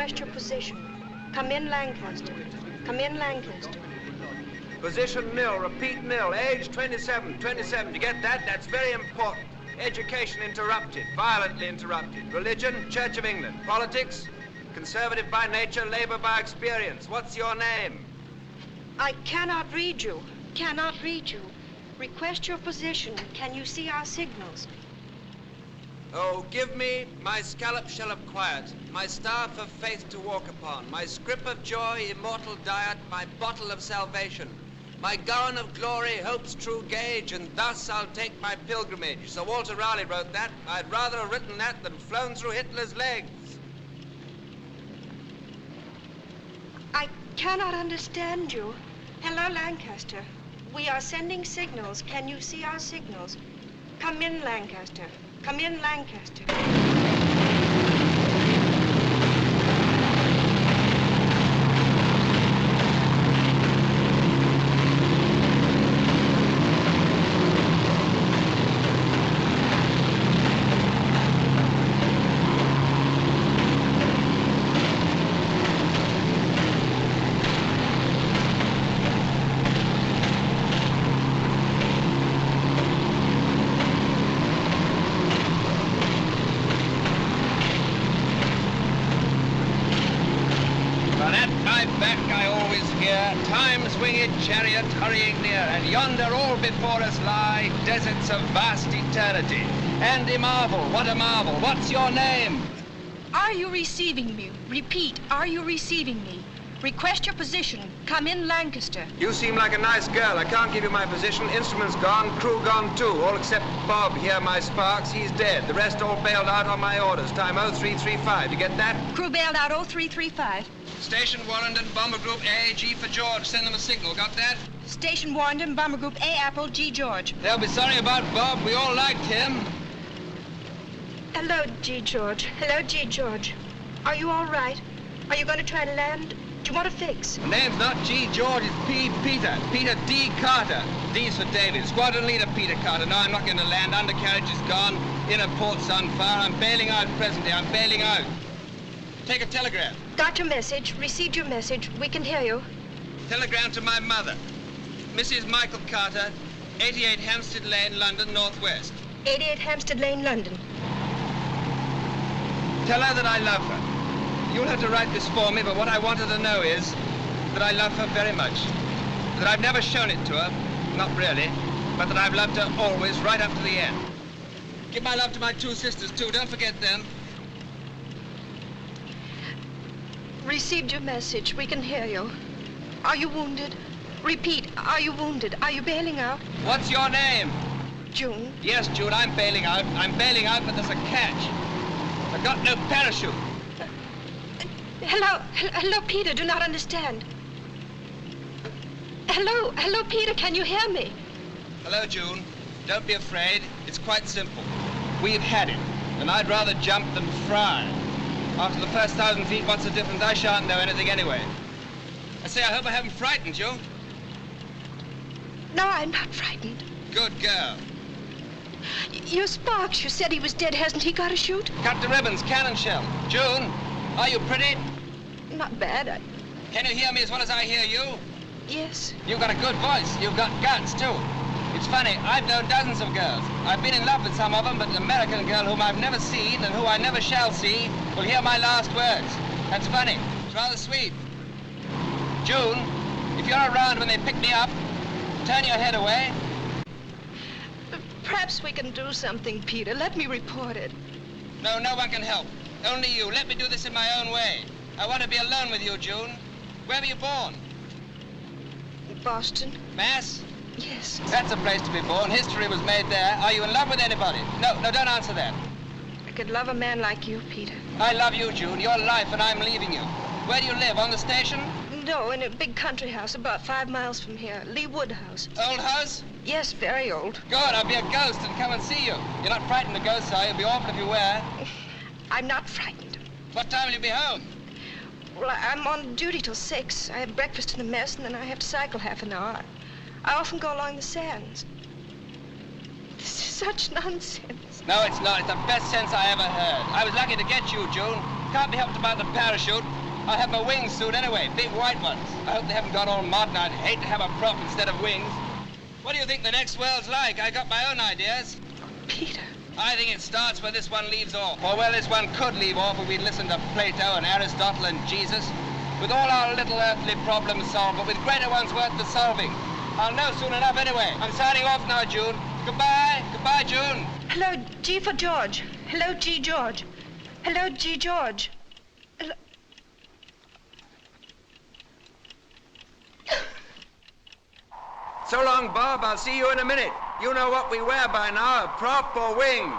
Request your position. Come in, Lancaster. Come in, Lancaster. Position nil, repeat nil, age 27. 27, you get that? That's very important. Education interrupted, violently interrupted. Religion, Church of England. Politics, conservative by nature, Labour by experience. What's your name? I cannot read you. Cannot read you. Request your position. Can you see our signals? Oh, give me my scallop shell of quiet, my staff of faith to walk upon, my scrip of joy, immortal diet, my bottle of salvation, my gown of glory, hope's true gauge, and thus I'll take my pilgrimage. Sir Walter Raleigh wrote that. I'd rather have written that than flown through Hitler's legs. I cannot understand you. Hello, Lancaster. We are sending signals. Can you see our signals? Come in, Lancaster. Come in, Lancaster. Chariot hurrying near, and yonder all before us lie deserts of vast eternity. And a marvel, what a marvel. What's your name? Are you receiving me? Repeat, are you receiving me? Request your position. Come in, Lancaster. You seem like a nice girl. I can't give you my position. Instruments gone, crew gone too. All except Bob here, my Sparks. He's dead. The rest all bailed out on my orders. Time 0335. You get that? Crew bailed out 0335. Station Warrington, Bomber Group A, G for George. Send them a signal. Got that? Station Warrington, Bomber Group A, Apple, G, George. They'll be sorry about Bob. We all liked him. Hello, G, George. Hello, G, George. Are you all right? Are you going to try to land? Do you want to fix? The name's not G. George, it's P. Peter. Peter D. Carter. D's for David. Squadron leader Peter Carter. No, I'm not going to land. Undercarriage is gone. Inner port's on fire. I'm bailing out presently. I'm bailing out. Take a telegram. Got your message. Received your message. We can hear you. Telegram to my mother. Mrs. Michael Carter, 88 Hampstead Lane, London, Northwest. 88 Hampstead Lane, London. Tell her that I love her. You'll have to write this for me, but what I want her to know is that I love her very much. That I've never shown it to her, not really, but that I've loved her always, right up to the end. Give my love to my two sisters, too. Don't forget them. Received your message. We can hear you. Are you wounded? Repeat, are you wounded? Are you bailing out? What's your name? June. Yes, June, I'm bailing out. I'm bailing out, but there's a catch. I've got no parachute. Hello, Peter, do not understand. Hello, Peter, can you hear me? Hello, June. Don't be afraid. It's quite simple. We've had it, and I'd rather jump than fry. After the first 1,000 feet, what's the difference? I shan't know anything anyway. I say, I hope I haven't frightened you. No, I'm not frightened. Good girl. Your Sparks, you said he was dead. Hasn't he got a chute? Cut the ribbons, cannon shell. June, are you pretty? Not bad. Can you hear me as well as I hear you? Yes. You've got a good voice. You've got guts, too. It's funny, I've known dozens of girls. I've been in love with some of them, but an American girl whom I've never seen and who I never shall see will hear my last words. That's funny. It's rather sweet. June, if you're around when they pick me up, turn your head away. Perhaps we can do something, Peter. Let me report it. No, no one can help. Only you. Let me do this in my own way. I want to be alone with you, June. Where were you born? Boston. Mass? Yes. That's a place to be born. History was made there. Are you in love with anybody? No, don't answer that. I could love a man like you, Peter. I love you, June. Your life, and I'm leaving you. Where do you live? On the station? No, in a big country house about 5 miles from here. Lee Wood House. Old house? Yes, very old. Good. I'll be a ghost and come and see you. You're not frightened of ghosts, are you? It'd be awful if you were. I'm not frightened. What time will you be home? Well, I'm on duty till 6. I have breakfast in the mess, and then I have to cycle half an hour. I often go along the sands. This is such nonsense. No, it's not. It's the best sense I ever heard. I was lucky to get you, June. Can't be helped about the parachute. I'll have my wings soon anyway, big white ones. I hope they haven't gone all modern. I'd hate to have a prop instead of wings. What do you think the next world's like? I got my own ideas. Peter. I think it starts where this one leaves off. Or well, this one could leave off if we'd listened to Plato and Aristotle and Jesus. With all our little earthly problems solved, but with greater ones worth the solving. I'll know soon enough anyway. I'm signing off now, June. Goodbye. Goodbye, June. Hello, G for George. Hello, G. George. Hello, G. George. Hello. So long, Bob. I'll see you in a minute. You know what we wear by now, a prop or wings.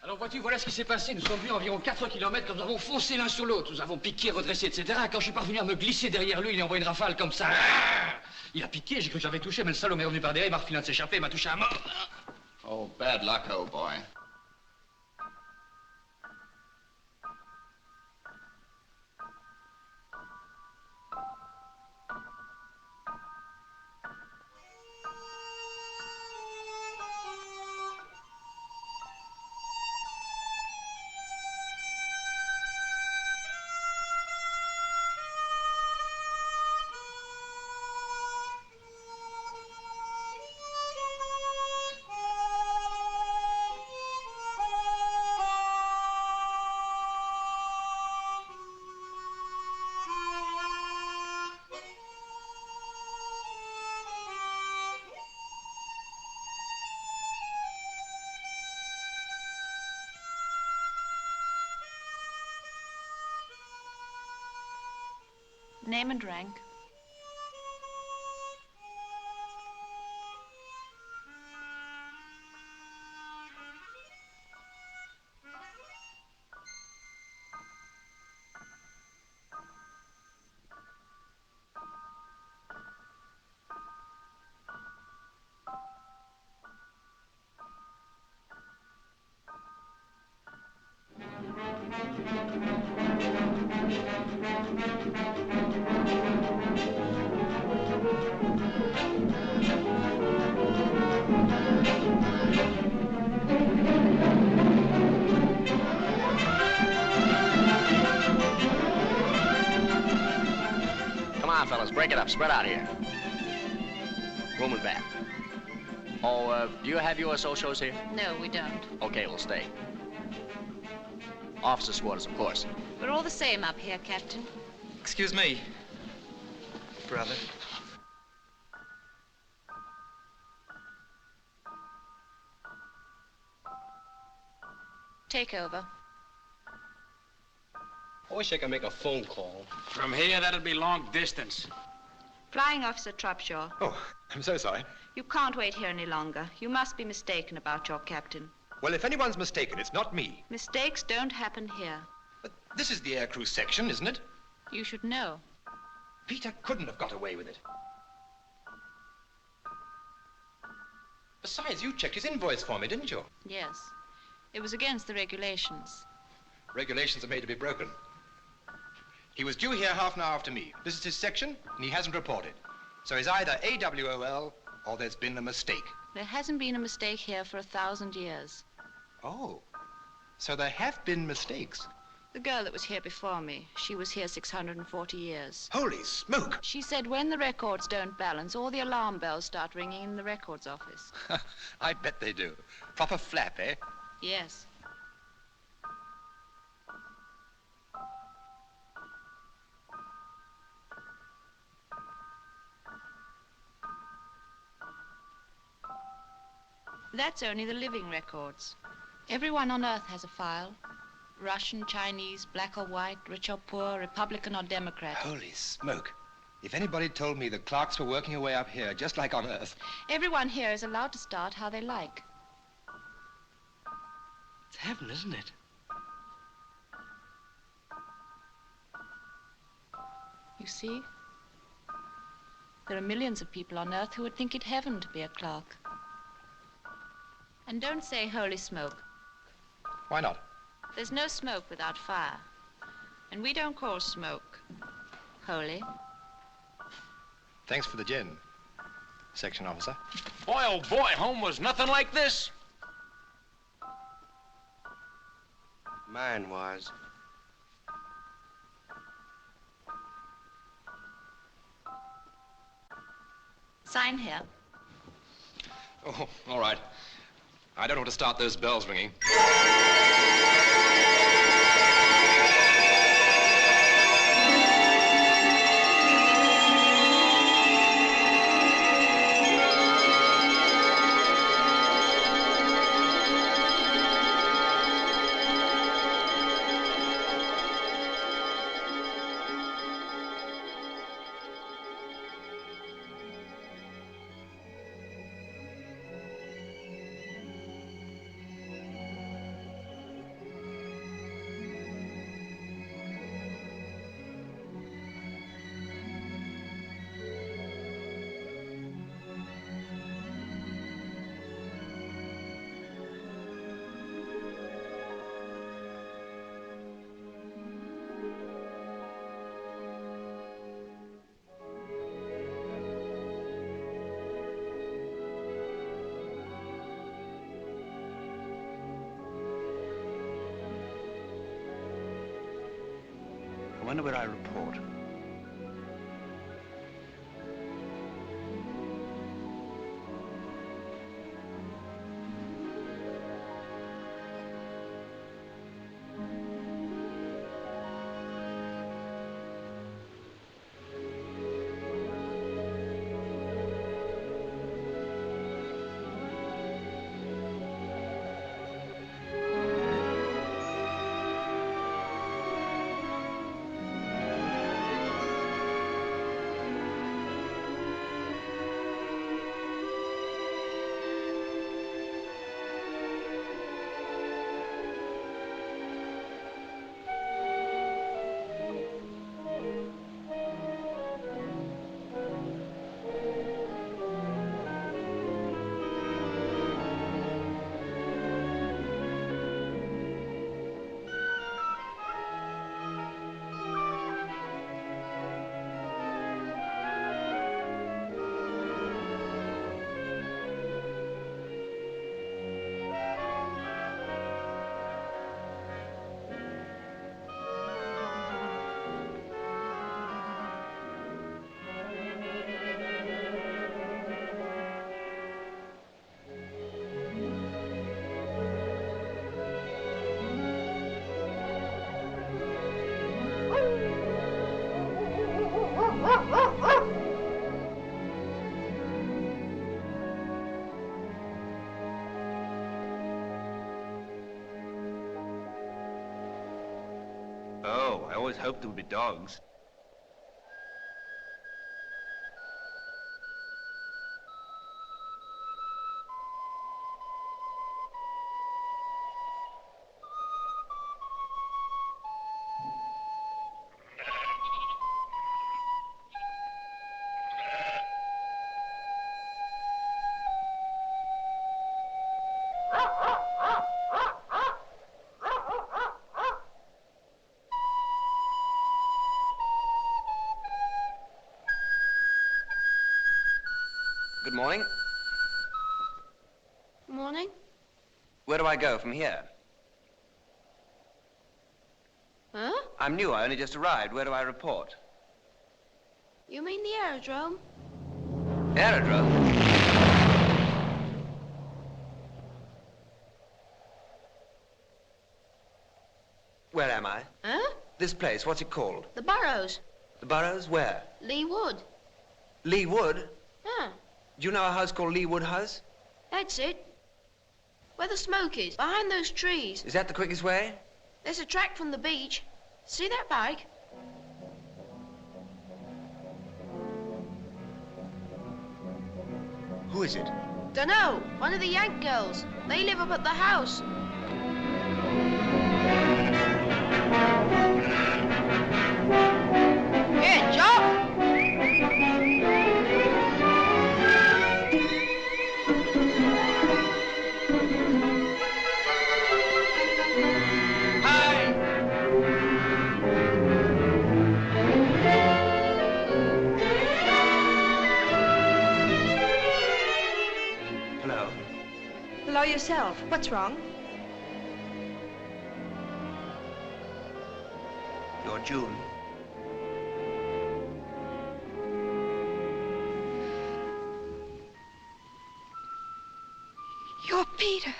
Alors vois-tu, voilà ce qui s'est passé. Nous sommes venus à environ 4 kilomètres quand nous avons foncé l'un sur l'autre. Nous avons piqué, redressé, etc. Quand je suis parvenu à me glisser derrière lui, il a envoyé une rafale comme ça. Il a piqué, j'ai cru que j'avais touché, mais le salaud m'est revenu par derrière, il m'a refilé de s'échapper, il m'a touché à mort. Oh, bad luck, old boy. Name and rank. Fellas, break it up. Spread out here. Room and bath. Oh, do you have USO shows here? No, we don't. Okay, we'll stay. Officers' quarters, of course. We're all the same up here, Captain. Excuse me, brother. Take over. I wish I could make a phone call. From here, that'll be long distance. Flying Officer Tropshaw. Oh, I'm so sorry. You can't wait here any longer. You must be mistaken about your captain. Well, if anyone's mistaken, it's not me. Mistakes don't happen here. But this is the aircrew section, isn't it? You should know. Peter couldn't have got away with it. Besides, you checked his invoice for me, didn't you? Yes. It was against the regulations. Regulations are made to be broken. He was due here half an hour after me. This is his section, and he hasn't reported. So he's either AWOL or there's been a mistake. There hasn't been a mistake here for 1,000 years. Oh, so there have been mistakes. The girl that was here before me. She was here 640 years. Holy smoke! She said when the records don't balance, all the alarm bells start ringing in the records office. I bet they do. Proper flap, eh? Yes. That's only the living records. Everyone on Earth has a file. Russian, Chinese, black or white, rich or poor, Republican or Democrat. Holy smoke. If anybody told me the clerks were working away up here, just like on Earth. Everyone here is allowed to start how they like. It's heaven, isn't it? You see? There are millions of people on Earth who would think it heaven to be a clerk. And don't say holy smoke. Why not? There's no smoke without fire. And we don't call smoke holy. Thanks for the gin, section officer. Boy, oh boy, home was nothing like this. Mine was. Sign here. Oh, all right. I don't want to start those bells ringing. I wonder where I report. Oh, I always hoped there would be dogs. Good morning. Morning. Where do I go from here? I'm new. I only just arrived. Where do I report? You mean the aerodrome? Aerodrome? Where am I? Huh? This place, what's it called? The Burrows. The Burrows? Where? Lee Wood. Lee Wood? Huh. Do you know a house called Lee Wood House? That's it. Where the smoke is, behind those trees. Is that the quickest way? There's a track from the beach. See that bike? Who is it? Dunno. One of the Yank girls. They live up at the house. Here, Jock! Hello yourself. What's wrong? You're June. You're Peter.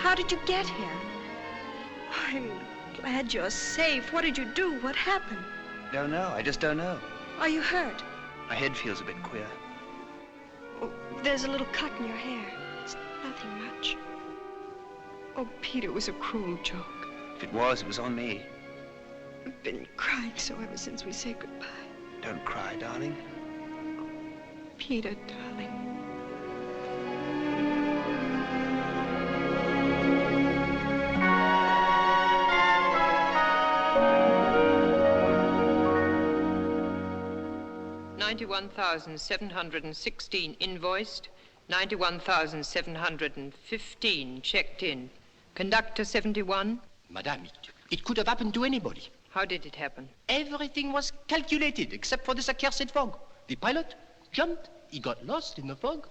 How did you get here? I'm glad you're safe. What did you do? What happened? Don't know. I just don't know. Are you hurt? My head feels a bit queer. Oh, there's a little cut in your hair. It's nothing much. Oh, Peter, it was a cruel joke. If it was on me. I've been crying so ever since we said goodbye. Don't cry, darling. Oh, Peter, darling. $91,716 invoiced, 91,715 checked in. Conductor 71. Madame, it could have happened to anybody. How did it happen? Everything was calculated except for this accursed fog. The pilot jumped, he got lost in the fog.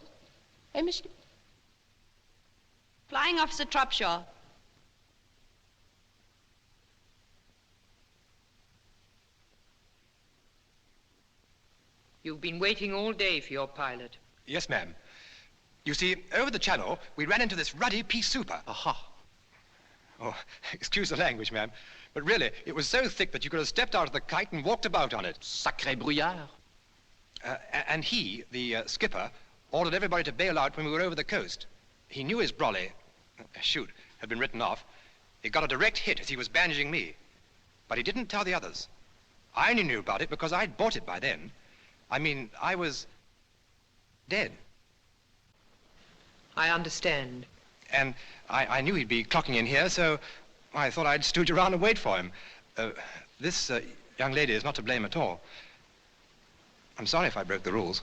I missed it. Flying Officer Tropshaw. You've been waiting all day for your pilot. Yes, ma'am. You see, over the channel, we ran into this ruddy pea souper. Aha. Oh, excuse the language, ma'am. But really, it was so thick that you could have stepped out of the kite and walked about on it. Sacré brouillard. And he, the skipper, ordered everybody to bail out when we were over the coast. He knew his brolly, had been written off. He got a direct hit as he was bandaging me. But he didn't tell the others. I only knew about it because I'd bought it by then. I mean, I was dead. I understand. And I knew he'd be clocking in here, so I thought I'd stooge around and wait for him. This young lady is not to blame at all. I'm sorry if I broke the rules.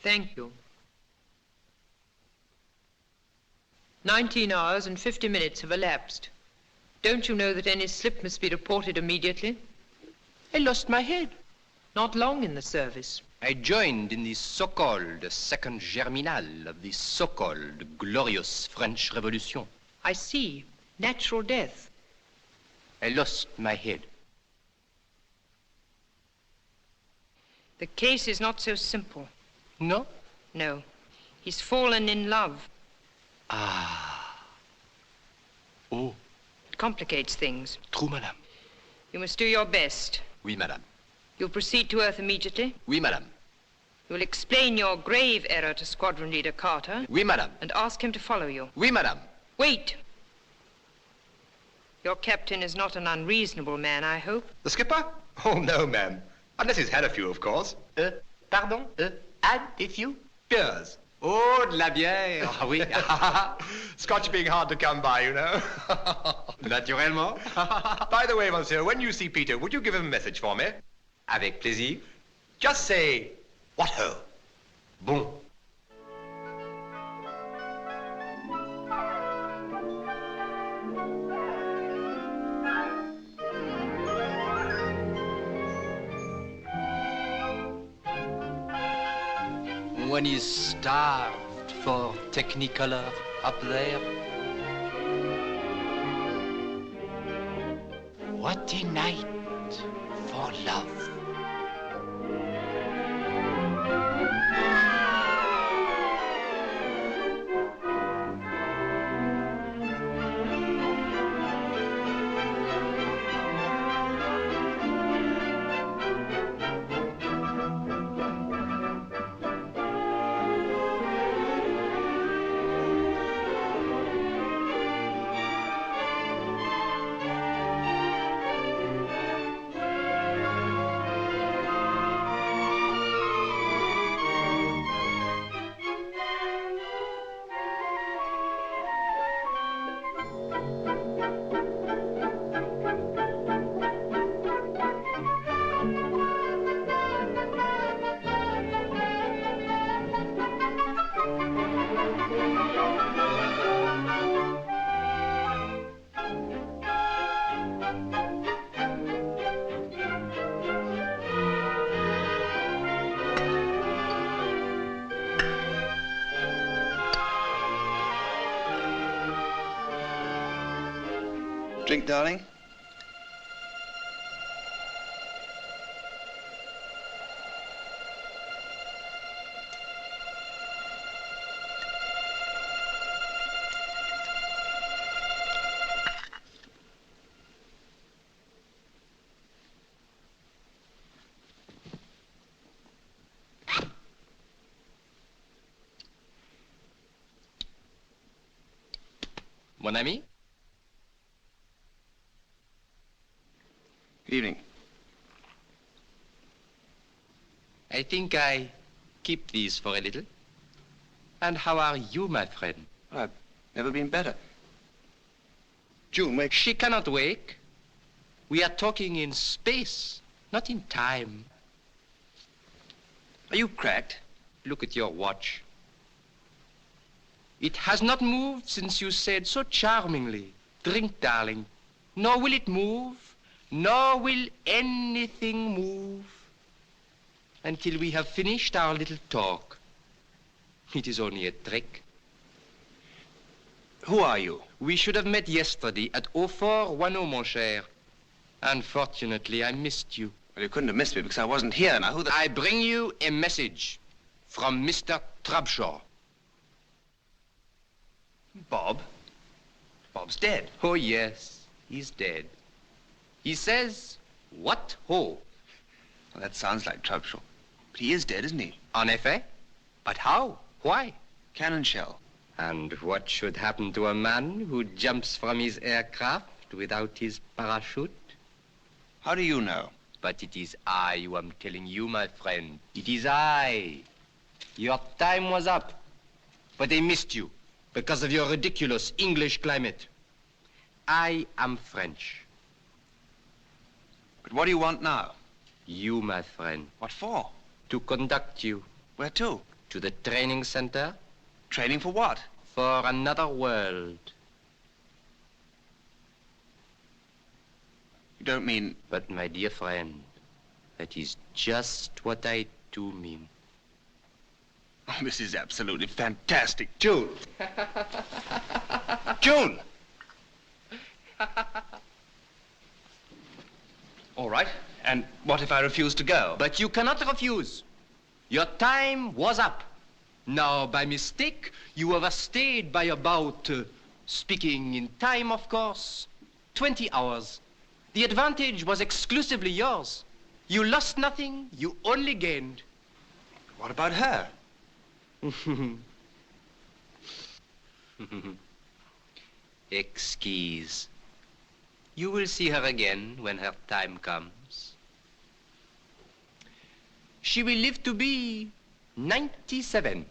Thank you. 19 hours and 50 minutes have elapsed. Don't you know that any slip must be reported immediately? I lost my head. Not long in the service. I joined in the so-called second germinal of the so-called glorious French Revolution. I see. Natural death. I lost my head. The case is not so simple. No? No. He's fallen in love. Ah. Oh. It complicates things. True, madame. You must do your best. Oui, madame. You'll proceed to Earth immediately? Oui, madame. You'll explain your grave error to Squadron Leader Carter? Oui, madame. And ask him to follow you? Oui, madame. Wait! Your captain is not an unreasonable man, I hope. The skipper? Oh, no, ma'am. Unless he's had a few, of course. Pardon? Had a few? Beers. Oh, de la bière. Ah oui. Scotch being hard to come by, you know. Naturellement. By the way, monsieur, when you see Peter, would you give him a message for me? Avec plaisir. Just say, what ho? Bon. One is starved for Technicolor up there. empty night for love. Drink, darling. Mon ami? Good evening. I think I keep these for a little. And how are you, my friend? I've never been better. June, wake. She cannot wake. We are talking in space, not in time. Are you cracked? Look at your watch. It has not moved since you said so charmingly, "Drink, darling." Nor will it move, nor will anything move until we have finished our little talk. It is only a trick. Who are you? We should have met yesterday at 0410, mon cher. Unfortunately, I missed you. Well, you couldn't have missed me because I wasn't here. Now, who the... I bring you a message from Mr. Trubshaw. Bob? Bob's dead. Oh, yes, he's dead. He says, what ho? Well, that sounds like Trubshaw. But he is dead, isn't he? En effet. But how? Why? Cannon shell. And what should happen to a man who jumps from his aircraft without his parachute? How do you know? But it is I who am telling you, my friend. It is I. Your time was up. But they missed you because of your ridiculous English climate. I am French. But what do you want now? You, my friend. What for? To conduct you. Where to? To the training center. Training for what? For another world. You don't mean... But, my dear friend, that is just what I do mean. Oh, this is absolutely fantastic. June! June! All right. And what if I refuse to go? But you cannot refuse. Your time was up. Now, by mistake, you overstayed by about, speaking in time, of course, 20 hours. The advantage was exclusively yours. You lost nothing, you only gained. What about her? Excuse. You will see her again when her time comes. She will live to be 97.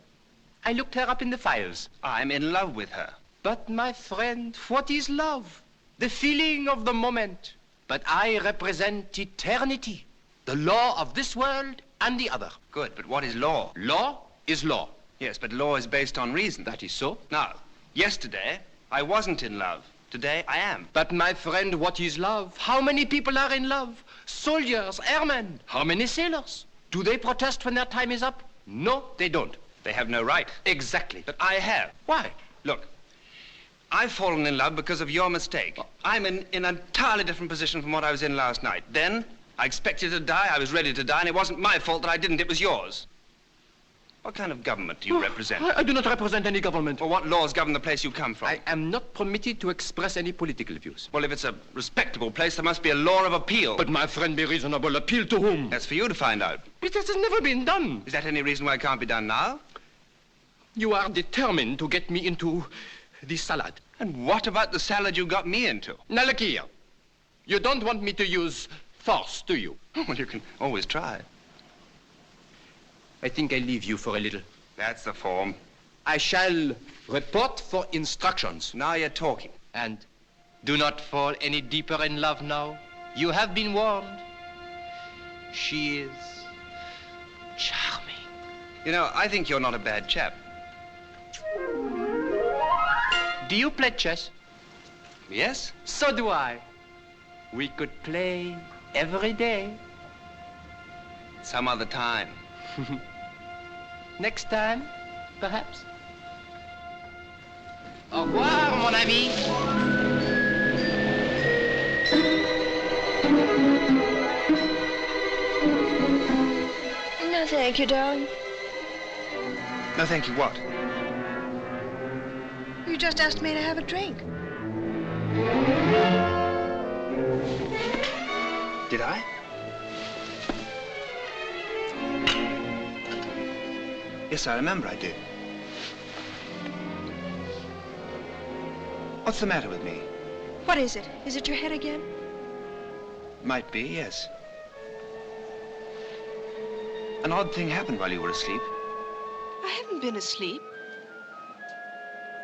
I looked her up in the files. I'm in love with her. But, my friend, what is love? The feeling of the moment. But I represent eternity, the law of this world and the other. Good, but what is law? Law is law. Yes, but law is based on reason. That is so. Now, yesterday, I wasn't in love. Today, I am. But, my friend, what is love? How many people are in love? Soldiers, airmen. How many sailors? Do they protest when their time is up? No, they don't. They have no right. Exactly. But I have. Why? Look, I've fallen in love because of your mistake. I'm in an entirely different position from what I was in last night. Then, I expected to die, I was ready to die, and it wasn't my fault that I didn't, it was yours. What kind of government do you represent? I do not represent any government. Well, what laws govern the place you come from? I am not permitted to express any political views. Well, if it's a respectable place, there must be a law of appeal. But my friend, be reasonable. Appeal to whom? That's for you to find out. But this has never been done. Is that any reason why it can't be done now? You are determined to get me into this salad. And what about the salad you got me into? Now, look here. You don't want me to use force, do you? Well, you can always try. I think I leave you for a little. That's the form. I shall report for instructions. Now you're talking. And do not fall any deeper in love now. You have been warned. She is charming. You know, I think you're not a bad chap. Do you play chess? Yes? So do I. We could play every day. Some other time. Next time, perhaps. Au revoir, mon ami. No, thank you, darling. No, thank you, what? You just asked me to have a drink. Did I? Yes, I remember I did. What's the matter with me? What is it? Is it your head again? Might be, yes. An odd thing happened while you were asleep. I haven't been asleep.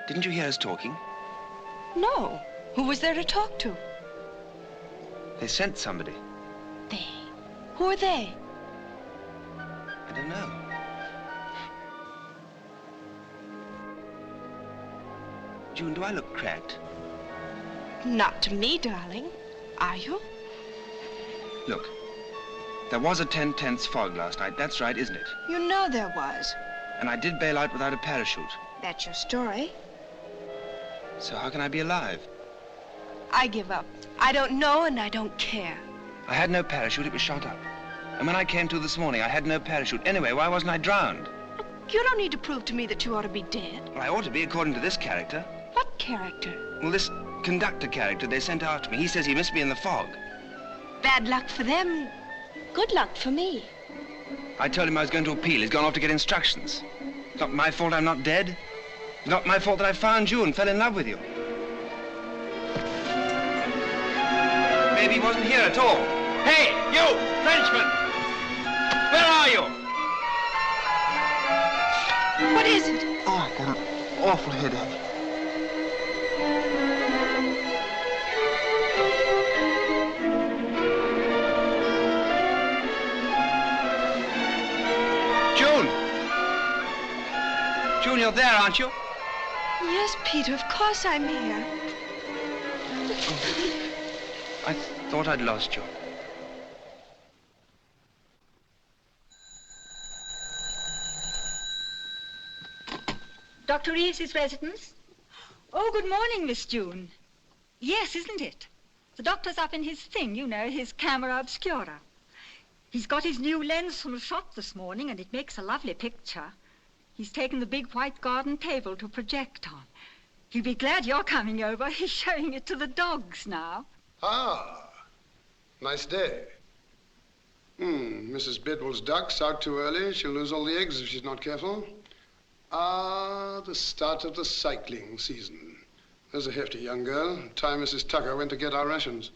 Didn't you hear us talking? No. Who was there to talk to? They sent somebody. They? Who are they? I don't know. June, do I look cracked? Not to me, darling. Are you? Look, there was a 10/10 fog last night. That's right, isn't it? You know there was. And I did bail out without a parachute. That's your story. So how can I be alive? I give up. I don't know and I don't care. I had no parachute. It was shot up. And when I came to this morning, I had no parachute. Anyway, why wasn't I drowned? You don't need to prove to me that you ought to be dead. Well, I ought to be, according to this character. What character? Well, this conductor character they sent after me. He says he missed me in the fog. Bad luck for them. Good luck for me. I told him I was going to appeal. He's gone off to get instructions. It's not my fault I'm not dead. It's not my fault that I found you and fell in love with you. Maybe he wasn't here at all. Hey, you, Frenchman! Where are you? What is it? Oh, I've got an awful headache. June! June, you're there, aren't you? Yes, Peter, of course I'm here. I thought I'd lost you. Dr. Reeves's residence? Oh, good morning, Miss June. Yes, isn't it? The doctor's up in his thing, you know, his camera obscura. He's got his new lens from the shop this morning, and it makes a lovely picture. He's taken the big white garden table to project on. He'll be glad you're coming over. He's showing it to the dogs now. Ah, nice day. Mrs. Bidwell's duck's out too early. She'll lose all the eggs if she's not careful. Ah, the start of the cycling season. There's a hefty young girl. Time Mrs. Tucker went to get our rations.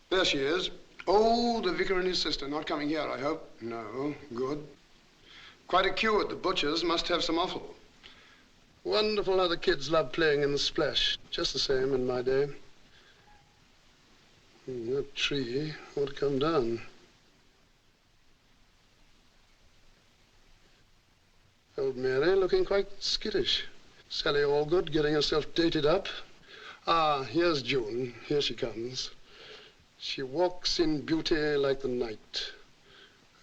There she is. Oh, the vicar and his sister. Not coming here, I hope. No, good. Quite a queue at the butcher's. Must have some offal. Wonderful how the kids love playing in the splash. Just the same in my day. That tree ought to come down. Old Mary looking quite skittish. Sally Allgood getting herself dated up. Ah, here's June. Here she comes. She walks in beauty like the night.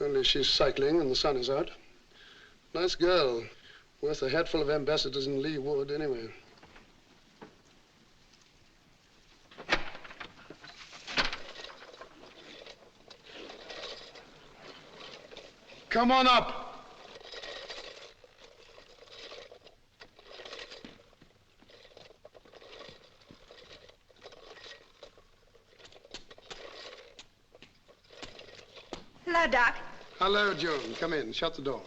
Only she's cycling and the sun is out. Nice girl. Worth a hatful of ambassadors in Lee Wood, anyway. Come on up. Hello, Doc. Hello, June. Come in. Shut the door.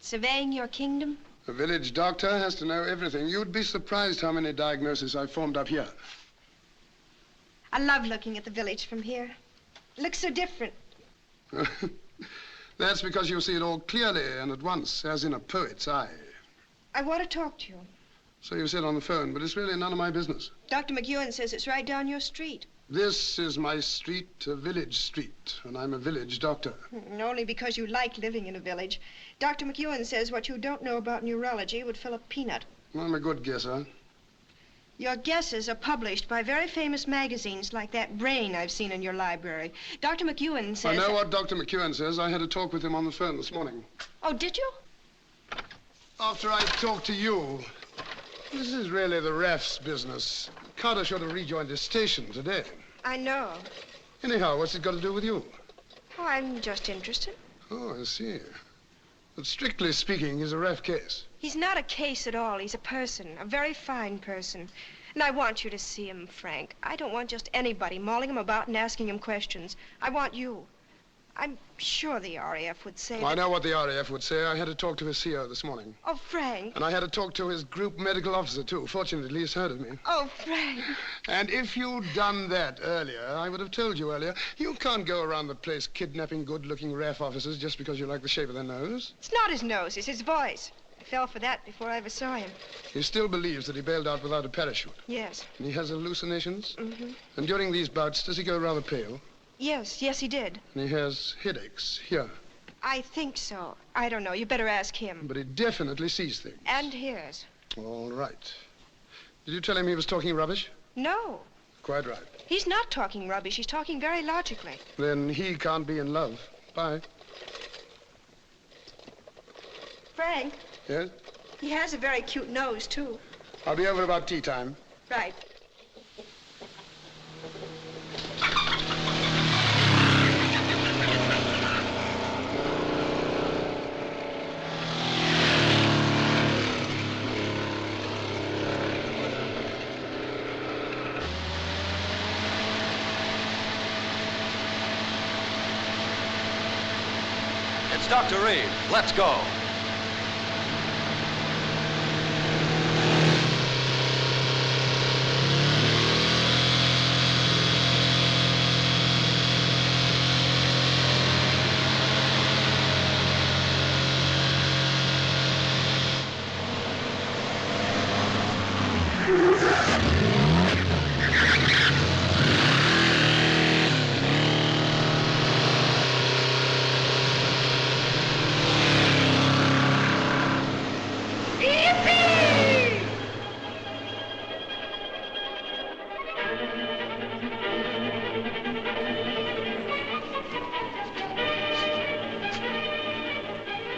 Surveying your kingdom? A village doctor has to know everything. You'd be surprised how many diagnoses I've formed up here. I love looking at the village from here. It looks so different. That's because you see it all clearly and at once, as in a poet's eye. I want to talk to you. So you said on the phone, but it's really none of my business. Dr. McEwen says it's right down your street. This is my street, a village street, and I'm a village doctor. Only because you like living in a village. Dr. McEwen says what you don't know about neurology would fill a peanut. I'm a good guesser. Your guesses are published by very famous magazines like that Brain I've seen in your library. Dr. McEwen says... I know what Dr. McEwen says. I had a talk with him on the phone this morning. Oh, did you? After I talked to you, this is really the ref's business. Carter should have rejoined his station today. I know. Anyhow, what's it got to do with you? Oh, I'm just interested. Oh, I see. But strictly speaking, he's a ref case. He's not a case at all. He's a person, a very fine person. And I want you to see him, Frank. I don't want just anybody mauling him about and asking him questions. I want you. I'm sure the RAF would say I know what the RAF would say. I had to talk to his CO this morning. Oh, Frank. And I had to talk to his group medical officer, too. Fortunately, he's heard of me. Oh, Frank. And if you'd done that earlier, I would have told you earlier, you can't go around the place kidnapping good-looking RAF officers just because you like the shape of their nose. It's not his nose, it's his voice. I fell for that before I ever saw him. He still believes that he bailed out without a parachute. Yes. And he has hallucinations. Mm-hmm. And during these bouts, does he go rather pale? Yes, he did. And he has headaches here. I think so. I don't know. You better ask him. But he definitely sees things. And hears. All right. Did you tell him he was talking rubbish? No. Quite right. He's not talking rubbish. He's talking very logically. Then he can't be in love. Bye. Frank. Yes? He has a very cute nose, too. I'll be over about tea time. Right. It's Dr. Reed. Let's go.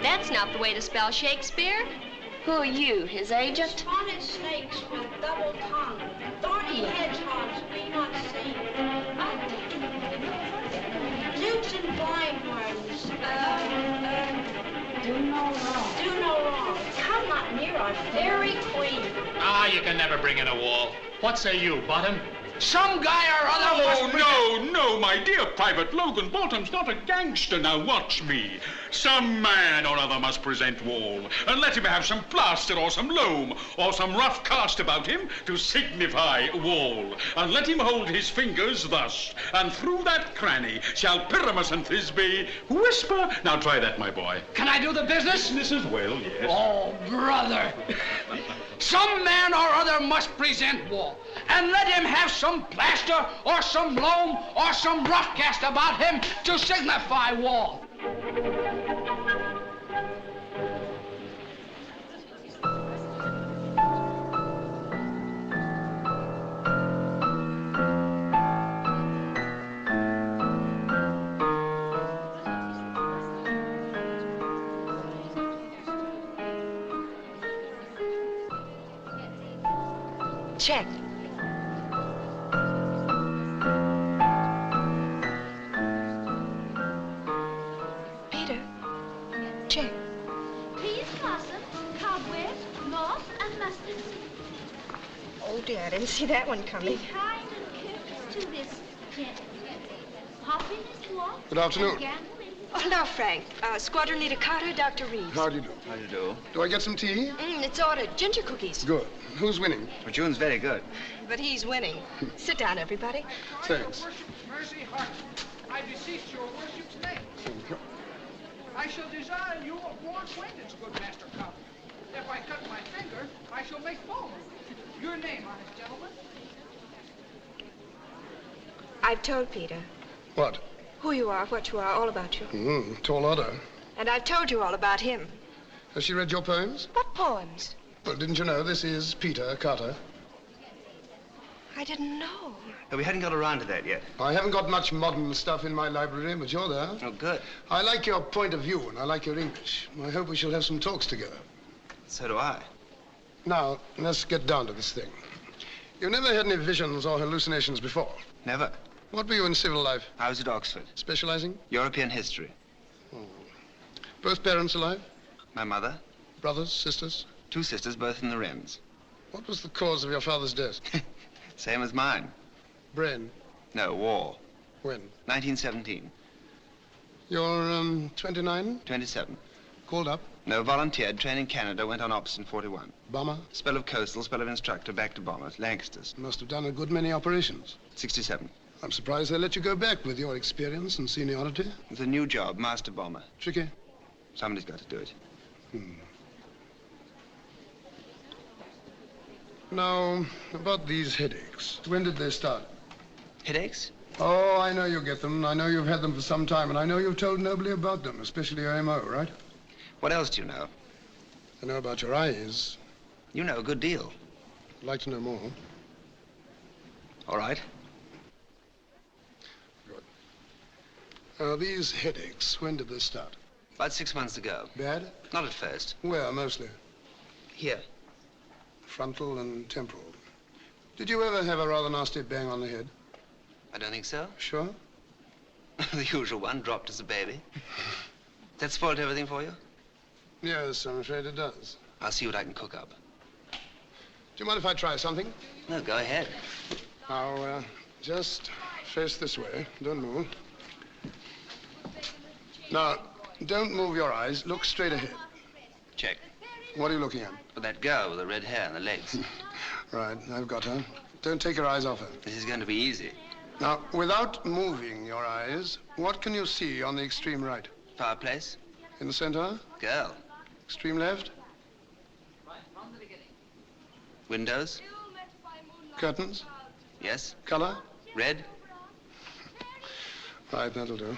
That's not the way to spell Shakespeare. Who are you, his agent? Spotted snakes with double tongue. Thorny hedgehogs be not seen. Newts and blind ones. Do no wrong. Do no wrong. Come not near our fairy queen. Ah, you can never bring in a wall. What say you, Bottom? Some guy or other Oh, no, my dear Private Logan. Bottom's not a gangster. Now watch me. Some man or other must present Wall, and let him have some plaster or some loam or some rough cast about him to signify Wall. And let him hold his fingers thus, and through that cranny shall Pyramus and Thisbe whisper. Now try that, my boy. Can I do the business? Business as well, yes. Oh, brother. Some man or other must present Wall, and let him have some plaster or some loam or some rough cast about him to signify Wall. Check. dear, I didn't see that one coming. Good afternoon. Oh, hello, Frank. Squadron Leader Carter, Dr. Reeves. How do you do? How do you do? Do I get some tea? It's ordered. Ginger cookies. Good. Who's winning? Well, June's very good. But he's winning. Sit down, everybody. Thanks. Mercy heart, I beseech your worship's name. I shall desire you of more acquaintance, good Master Carter. If I cut my finger, I shall make foam. Your name, honest gentleman? I've told Peter What? who you are, what you are, all about you. Tall order. And I've told you all about him. Has she read your poems? What poems? Well, didn't you know this is Peter Carter? I didn't know. No, we hadn't got around to that yet. I haven't got much modern stuff in my library, but you're there. Oh, good. I like your point of view, and I like your English. I hope we shall have some talks together. So do I. Now, let's get down to this thing. You never had any visions or hallucinations before? Never. What were you in civil life? I was at Oxford. Specializing? European history. Both parents alive? My mother. Brothers, sisters? 2 sisters, both in the Wrens. What was the cause of your father's death? Same as mine. Brain? No, war. When? 1917. You're, 29? 27. Called up? No, volunteered, trained in Canada, went on ops in 41. Bomber? Spell of coastal, spell of instructor, back to bombers, Lancasters. Must have done a good many operations. 67. I'm surprised they let you go back with your experience and seniority. It's a new job, master bomber. Tricky? Somebody's got to do it. Now, about these headaches. When did they start? Headaches? Oh, I know you get them. I know you've had them for some time, and I know you've told nobody about them, especially your M.O., right? What else do you know? I know about your eyes. You know a good deal. I'd like to know more. All right. Good. These headaches, when did they start? About 6 months ago. Bad? Not at first. Where, mostly? Here. Frontal and temporal. Did you ever have a rather nasty bang on the head? I don't think so. Sure? The usual one, dropped as a baby. That spoiled everything for you? Yes, I'm afraid it does. I'll see what I can cook up. Do you mind if I try something? No, go ahead. Now, just face this way. Don't move. Now, don't move your eyes. Look straight ahead. Check. What are you looking at? For that girl with the red hair and the legs. Right, I've got her. Don't take your eyes off her. This is going to be easy. Now, without moving your eyes, what can you see on the extreme right? Fireplace. In the center? Girl. Extreme left? Windows. Curtains? Yes. Color? Red. Right, that'll do.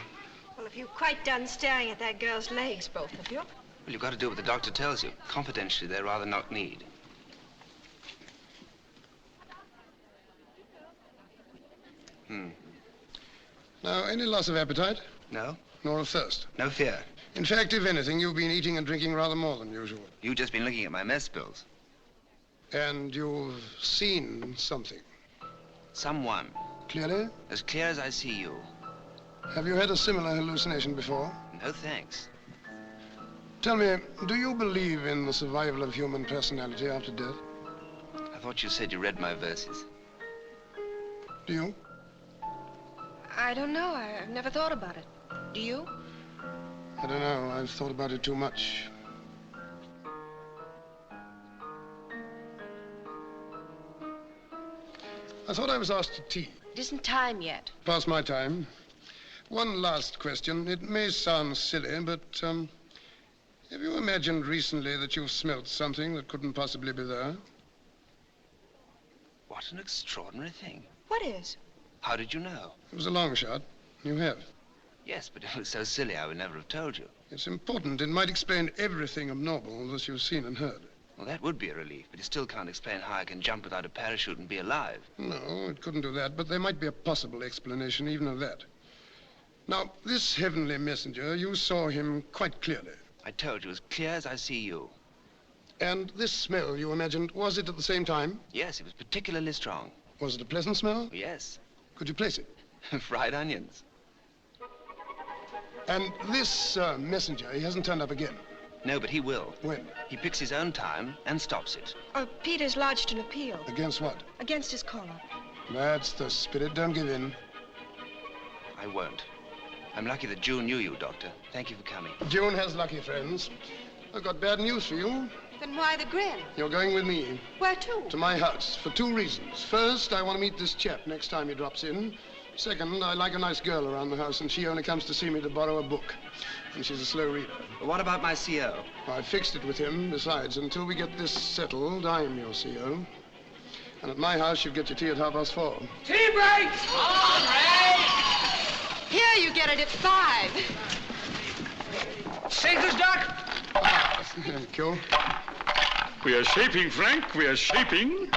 Well, if you've quite done staring at that girl's legs, both of you. Well, you've got to do what the doctor tells you. Confidentially, they're rather knock-kneed. Now, any loss of appetite? No. Nor of thirst? No fear. In fact, if anything, you've been eating and drinking rather more than usual. You've just been looking at my mess bills. And you've seen something? Someone. Clearly? As clear as I see you. Have you had a similar hallucination before? No thanks. Tell me, do you believe in the survival of human personality after death? I thought you said you read my verses. Do you? I don't know. I've never thought about it. Do you? I don't know. I've thought about it too much. I thought I was asked to tea. It isn't time yet. Past my time. One last question. It may sound silly, but, have you imagined recently that you've smelt something that couldn't possibly be there? What an extraordinary thing. What is? How did you know? It was a long shot. You have. Yes, but it was so silly I would never have told you. It's important. It might explain everything abnormal that you've seen and heard. Well, that would be a relief, but it still can't explain how I can jump without a parachute and be alive. No, it couldn't do that, but there might be a possible explanation even of that. Now, this heavenly messenger, you saw him quite clearly. I told you, as clear as I see you. And this smell, you imagined, was it at the same time? Yes, it was particularly strong. Was it a pleasant smell? Yes. Could you place it? Fried onions. And this messenger, he hasn't turned up again? No, but he will. When? He picks his own time and stops it. Oh, Peter's lodged an appeal. Against what? Against his call-up. That's the spirit. Don't give in. I won't. I'm lucky that June knew you, Doctor. Thank you for coming. June has lucky friends. I've got bad news for you. Then why the grin? You're going with me. Where to? To my house, for 2 reasons. First, I want to meet this chap next time he drops in. Second, I like a nice girl around the house, and she only comes to see me to borrow a book. And she's a slow reader. What about my CO? I fixed it with him. Besides, until we get this settled, I'm your CO. And at my house, you get your tea at 4:30. Tea break! All right. Here, you get it at 5. Signals, Doc? Thank you. We are shaping, Frank. We are shaping.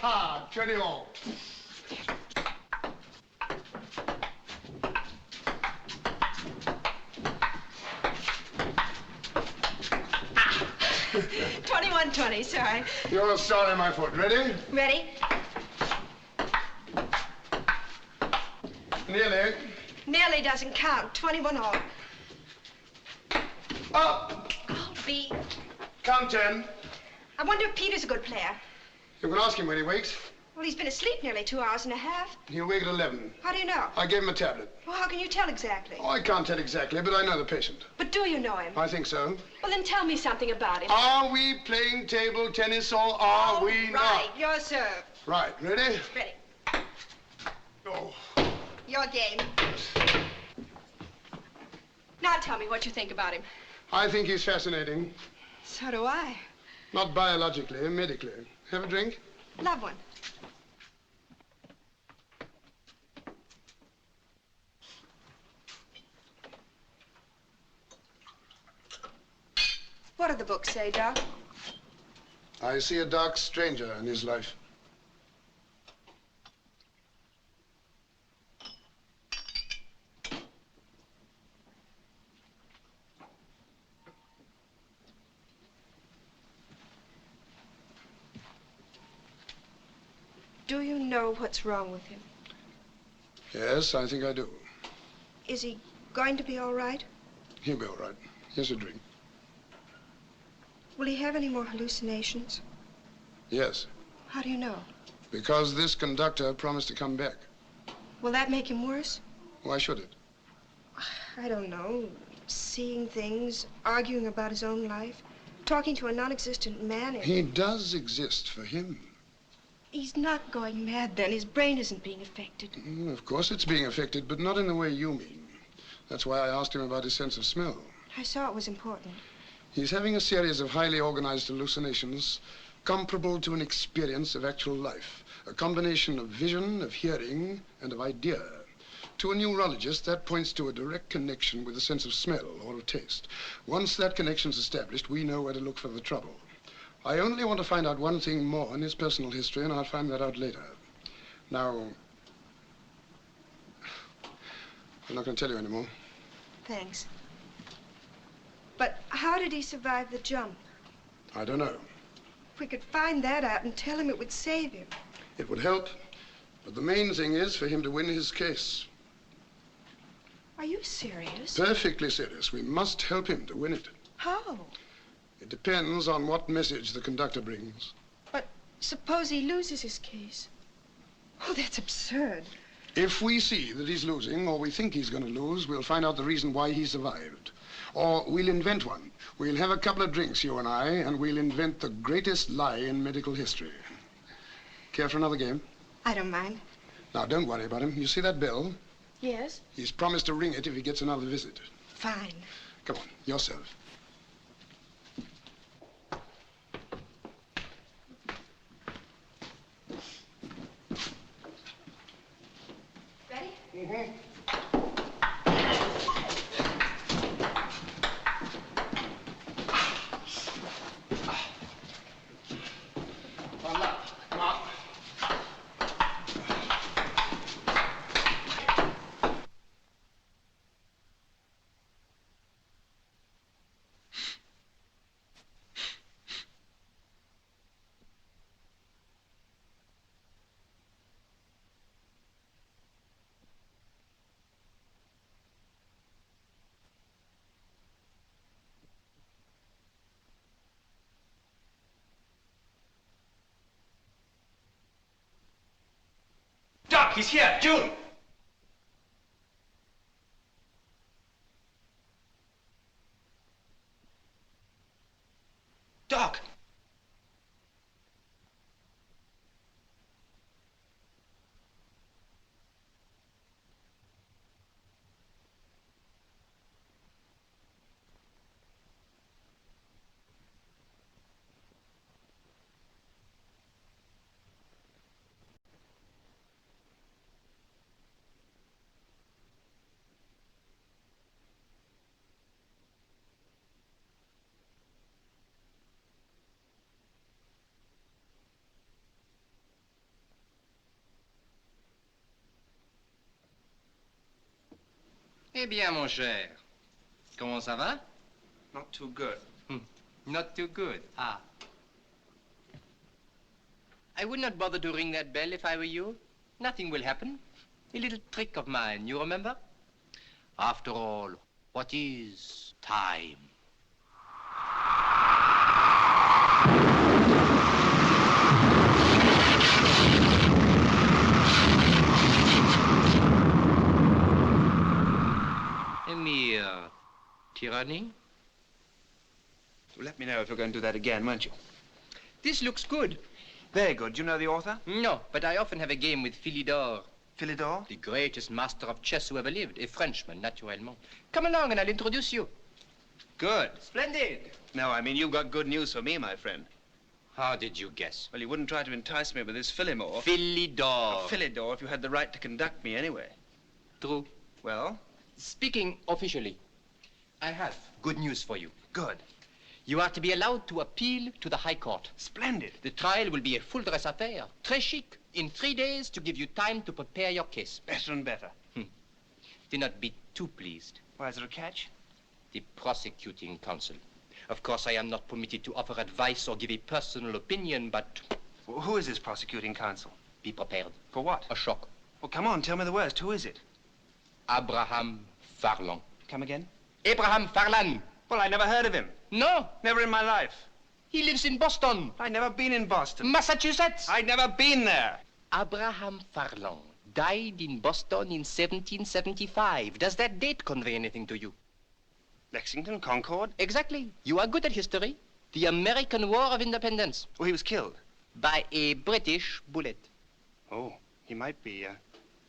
Ha! Tread on. $21.20, sorry. You're sorry, my foot. Ready? Ready? Nearly. Nearly doesn't count. 21 all. Up. I'll be. Count 10. I wonder if Peter's a good player. You can ask him when he wakes. Well, he's been asleep nearly 2 hours and a half. He'll wake at 11. How do you know? I gave him a tablet. Well, how can you tell exactly? Oh, I can't tell exactly, but I know the patient. But do you know him? I think so. Well, then tell me something about him. Are we playing table tennis or are we not? Right, your serve. Right, ready? Ready. Oh. Your game. Now tell me what you think about him. I think he's fascinating. So do I. Not biologically, medically. Have a drink? Love one. What do the books say, Doc? I see a dark stranger in his life. Do you know what's wrong with him? Yes, I think I do. Is he going to be all right? He'll be all right. Here's a drink. Will he have any more hallucinations? Yes, How do you know? because this conductor promised to come back. Will that make him worse? Why should it? I don't know. Seeing things, arguing about his own life, talking to a non-existent man. He does exist for him. He's not going mad then. His brain isn't being affected. Of course it's being affected, but not in the way you mean. That's why I asked him about his sense of smell. I saw it was important. He's having a series of highly organized hallucinations comparable to an experience of actual life. A combination of vision, of hearing, and of idea. To a neurologist, that points to a direct connection with the sense of smell or of taste. Once that connection's established, we know where to look for the trouble. I only want to find out one thing more in his personal history, and I'll find that out later. Now, I'm not going to tell you anymore. Thanks. But how did he survive the jump? I don't know. If we could find that out and tell him, it would save him. It would help, but the main thing is for him to win his case. Are you serious? Perfectly serious. We must help him to win it. How? It depends on what message the conductor brings. But suppose he loses his case. Oh, that's absurd. If we see that he's losing, or we think he's going to lose, we'll find out the reason why he survived. Or we'll invent one. We'll have a couple of drinks, you and I, and we'll invent the greatest lie in medical history. Care for another game? I don't mind. Now, don't worry about him. You see that bell? Yes? He's promised to ring it if he gets another visit. Fine. Come on, your serve. Ready? Mm-hmm. Doc, he's here. June! Doc! Eh bien, mon cher, comment ça va? Not too good. Not too good. Ah. I would not bother to ring that bell if I were you. Nothing will happen. A little trick of mine, you remember? After all, what is time? A mere tyranny? Let me know if you're going to do that again, won't you? This looks good. Very good. Do you know the author? No, but I often have a game with Philidor. Philidor? The greatest master of chess who ever lived. A Frenchman, naturellement. Come along and I'll introduce you. Good. Splendid. No, I mean, you've got good news for me, my friend. How did you guess? Well, you wouldn't try to entice me with this Phillimore. Philidor. Philidor, if you had the right to conduct me anyway. True. Well? Speaking officially, I have good news for you. Good. You are to be allowed to appeal to the High Court. Splendid. The trial will be a full dress affair, très chic, in 3 days to give you time to prepare your case. Better and better. Do not be too pleased. Why, is there a catch? The prosecuting counsel. Of course, I am not permitted to offer advice or give a personal opinion, but... Well, who is this prosecuting counsel? Be prepared. For what? A shock. Well, come on, tell me the worst. Who is it? Abraham Farlan. Come again? Abraham Farlan. Well, I never heard of him. No. Never in my life. He lives in Boston. I'd never been in Boston. Massachusetts. I'd never been there. Abraham Farlan died in Boston in 1775. Does that date convey anything to you? Lexington, Concord? Exactly. You are good at history. The American War of Independence. Oh, he was killed? By a British bullet. Oh, he might be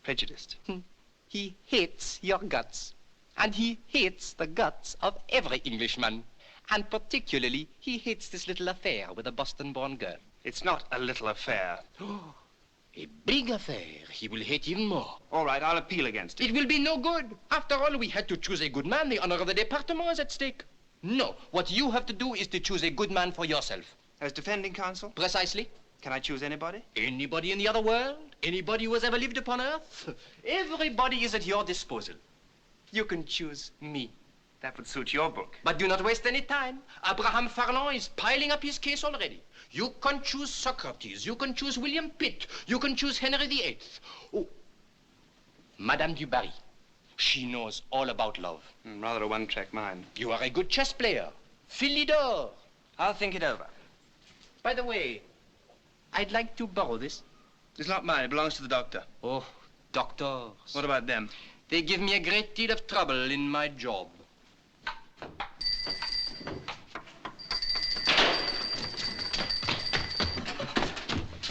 prejudiced. He hates your guts. And he hates the guts of every Englishman. And particularly, he hates this little affair with a Boston-born girl. It's not a little affair. A big affair. He will hate even more. All right, I'll appeal against it. It will be no good. After all, we had to choose a good man. The honor of the department is at stake. No, what you have to do is to choose a good man for yourself. As defending counsel? Precisely. Can I choose anybody? Anybody in the other world? Anybody who has ever lived upon Earth? Everybody is at your disposal. You can choose me. That would suit your book. But do not waste any time. Abraham Farlan is piling up his case already. You can choose Socrates. You can choose William Pitt. You can choose Henry VIII. Oh, Madame du Barry. She knows all about love. Rather a one-track mind. You are a good chess player. Philidor. I'll think it over. By the way, I'd like to borrow this. It's not mine. It belongs to the doctor. Oh, doctors. What about them? They give me a great deal of trouble in my job.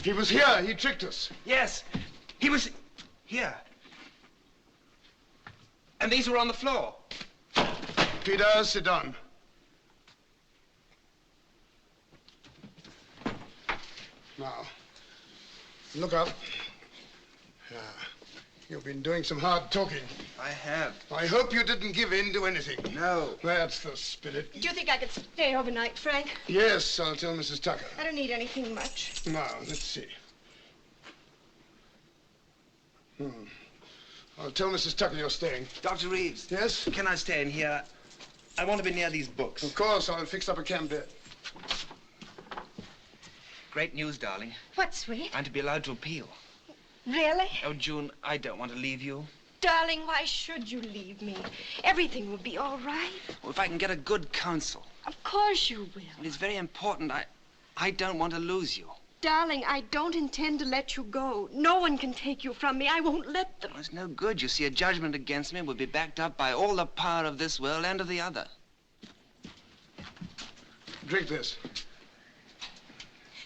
He was here. He tricked us. Yes, he was here. And these were on the floor. Peter, sit down. Now, look up. Yeah. You've been doing some hard talking. I have. I hope you didn't give in to anything. No. That's the spirit. Do you think I could stay overnight, Frank? Yes, I'll tell Mrs. Tucker. I don't need anything much. Now, let's see. I'll tell Mrs. Tucker you're staying. Dr. Reeves. Yes? Can I stay in here? I want to be near these books. Of course, I'll fix up a camp bed. Great news, darling. What, sweet? I'm to be allowed to appeal. Really? Oh, June, I don't want to leave you. Darling, why should you leave me? Everything will be all right. Well, if I can get a good counsel. Of course you will. Well, it's very important. I don't want to lose you. Darling, I don't intend to let you go. No one can take you from me. I won't let them. Well, it's no good. You see, a judgment against me would be backed up by all the power of this world and of the other. Drink this.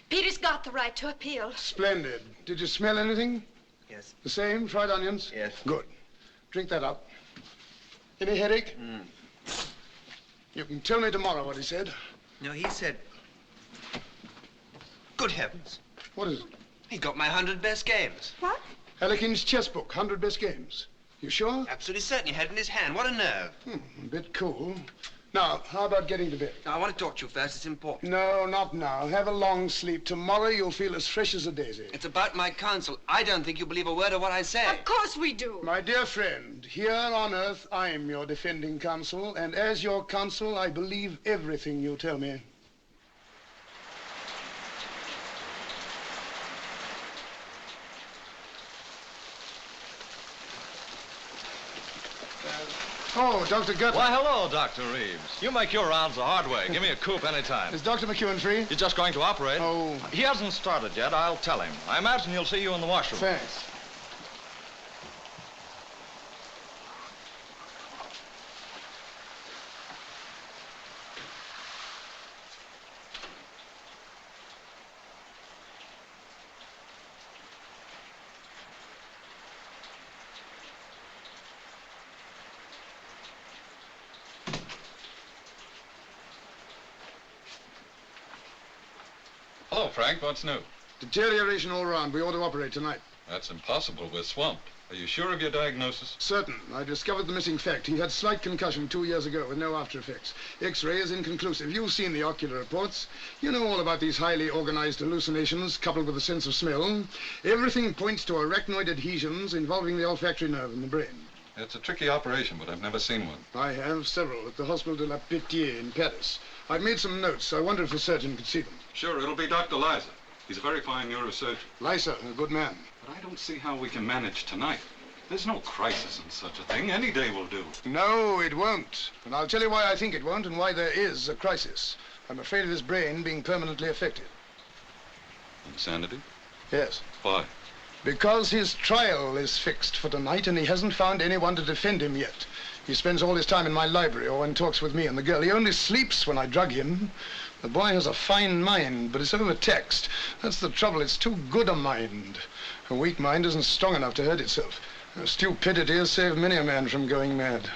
Peter's got the right to appeal. Splendid. Did you smell anything? Yes. The same? Fried onions? Yes. Good. Drink that up. Any headache? Mm. You can tell me tomorrow what he said. No, he said... Good heavens. What is it? He got my 100 best games. What? Harlequin's chess book, 100 best games. You sure? Absolutely certain. He had it in his hand. What a nerve. A bit cool. Now, how about getting to bed? Now, I want to talk to you first. It's important. No, not now. Have a long sleep. Tomorrow you'll feel as fresh as a daisy. It's about my counsel. I don't think you believe a word of what I say. Of course we do. My dear friend, here on Earth, I'm your defending counsel, and as your counsel, I believe everything you tell me. Oh, Dr. Guthrie. Why, hello, Dr. Reeves. You make your rounds the hard way. Give me a coupe anytime. Is Dr. McEwen free? He's just going to operate. Oh. He hasn't started yet. I'll tell him. I imagine he'll see you in the washroom. Thanks. Hello, Frank. What's new? Deterioration all round. We ought to operate tonight. That's impossible. We're swamped. Are you sure of your diagnosis? Certain. I discovered the missing fact. He had slight concussion 2 years ago with no after effects. X-ray is inconclusive. You've seen the ocular reports. You know all about these highly organized hallucinations coupled with a sense of smell. Everything points to arachnoid adhesions involving the olfactory nerve in the brain. It's a tricky operation, but I've never seen one. I have several at the Hospital de la Pitié in Paris. I've made some notes. I wonder if the surgeon could see them. Sure, it'll be Dr. Liza. He's a very fine neurosurgeon. Liza, a good man. But I don't see how we can manage tonight. There's no crisis in such a thing. Any day will do. No, it won't. And I'll tell you why I think it won't and why there is a crisis. I'm afraid of his brain being permanently affected. Insanity? Yes. Why? Because his trial is fixed for tonight and he hasn't found anyone to defend him yet. He spends all his time in my library or when talks with me and the girl. He only sleeps when I drug him. The boy has a fine mind, but it's overtaxed. That's the trouble. It's too good a mind. A weak mind isn't strong enough to hurt itself. Stupidity has saved many a man from going mad.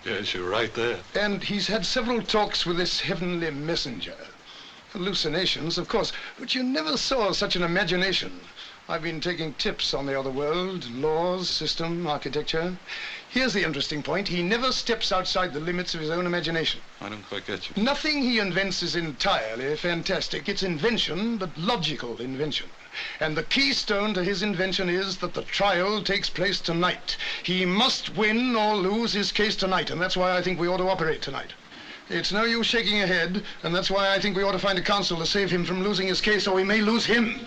Yes, you're right there. And he's had several talks with this heavenly messenger. Hallucinations, of course, but you never saw such an imagination. I've been taking tips on the other world, laws, system, architecture. Here's the interesting point. He never steps outside the limits of his own imagination. I don't quite get you. Nothing he invents is entirely fantastic. It's invention, but logical invention. And the keystone to his invention is that the trial takes place tonight. He must win or lose his case tonight, and that's why I think we ought to operate tonight. It's no use shaking your head, and that's why I think we ought to find a counsel to save him from losing his case, or we may lose him.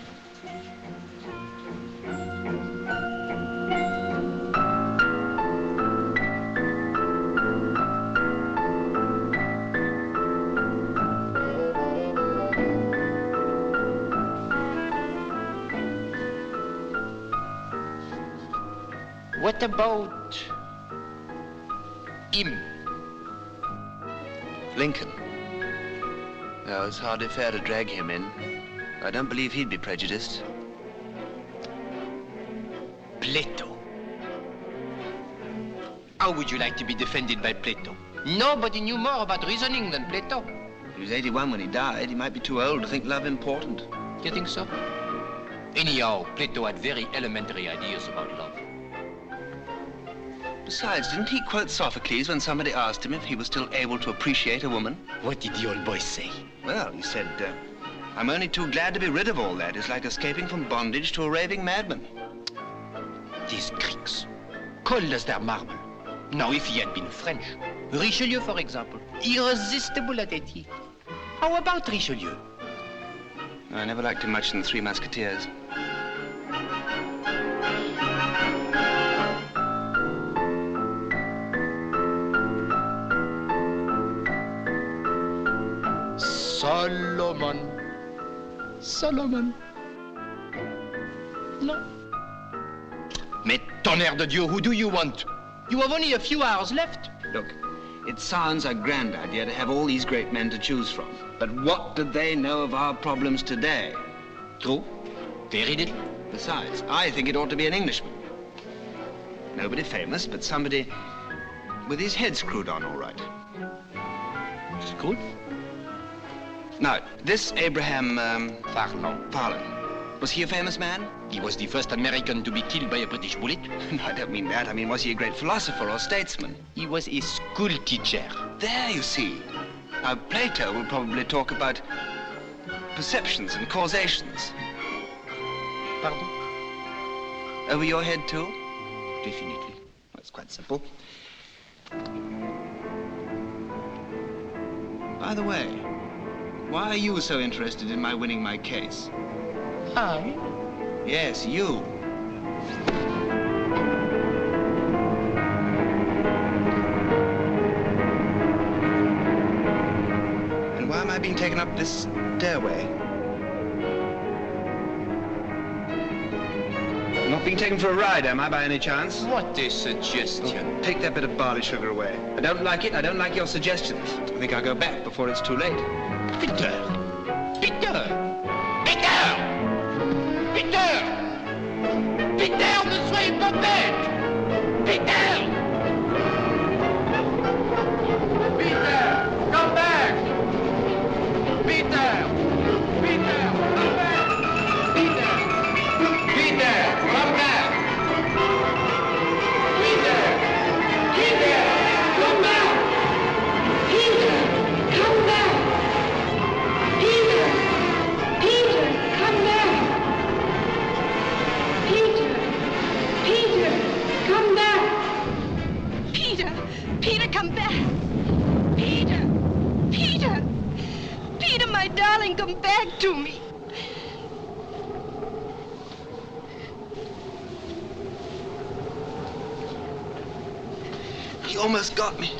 What about him? Lincoln. Oh, it's hardly fair to drag him in. I don't believe he'd be prejudiced. Plato. How would you like to be defended by Plato? Nobody knew more about reasoning than Plato. He was 81 when he died. He might be too old to think love important. You think so? Anyhow, Plato had very elementary ideas about love. Besides, didn't he quote Sophocles when somebody asked him if he was still able to appreciate a woman? What did the old boy say? Well, he said, I'm only too glad to be rid of all that. It's like escaping from bondage to a raving madman. These Greeks, cold as their marble. Now, if he had been French, Richelieu, for example, irresistible at 80. How about Richelieu? I never liked him much in the Three Musketeers. Solomon. Tonnerre de Dieu, who do you want? You have only a few hours left. Look, it sounds a grand idea to have all these great men to choose from. But what do they know of our problems today? True. Very little. Besides, I think it ought to be an Englishman. Nobody famous, but somebody with his head screwed on all right. Screwed? Now, this Abraham, Farlow. Was he a famous man? He was the first American to be killed by a British bullet. No, I don't mean that. I mean, was he a great philosopher or statesman? He was a school teacher. There, you see. Now, Plato will probably talk about perceptions and causations. Pardon? Over your head, too? Definitely. That's quite simple. By the way, why are you so interested in my winning my case? I? Yes, you. And why am I being taken up this stairway? I'm not being taken for a ride, am I, by any chance? What a suggestion. Oh, take that bit of barley sugar away. I don't like it. I don't like your suggestions. I think I'll go back before it's too late. Peter! Peter! Peter! Peter! Peter, ne soyez pas bête! Peter! Peter, come back! Peter! Peter, come back! Peter! Peter, come back! Peter! Peter, come back! Peter, come back! Peter! Peter, come back! Peter! Peter, come back! Peter! Peter, come back! Peter! Peter! Peter, my darling, come back to me! He almost got me.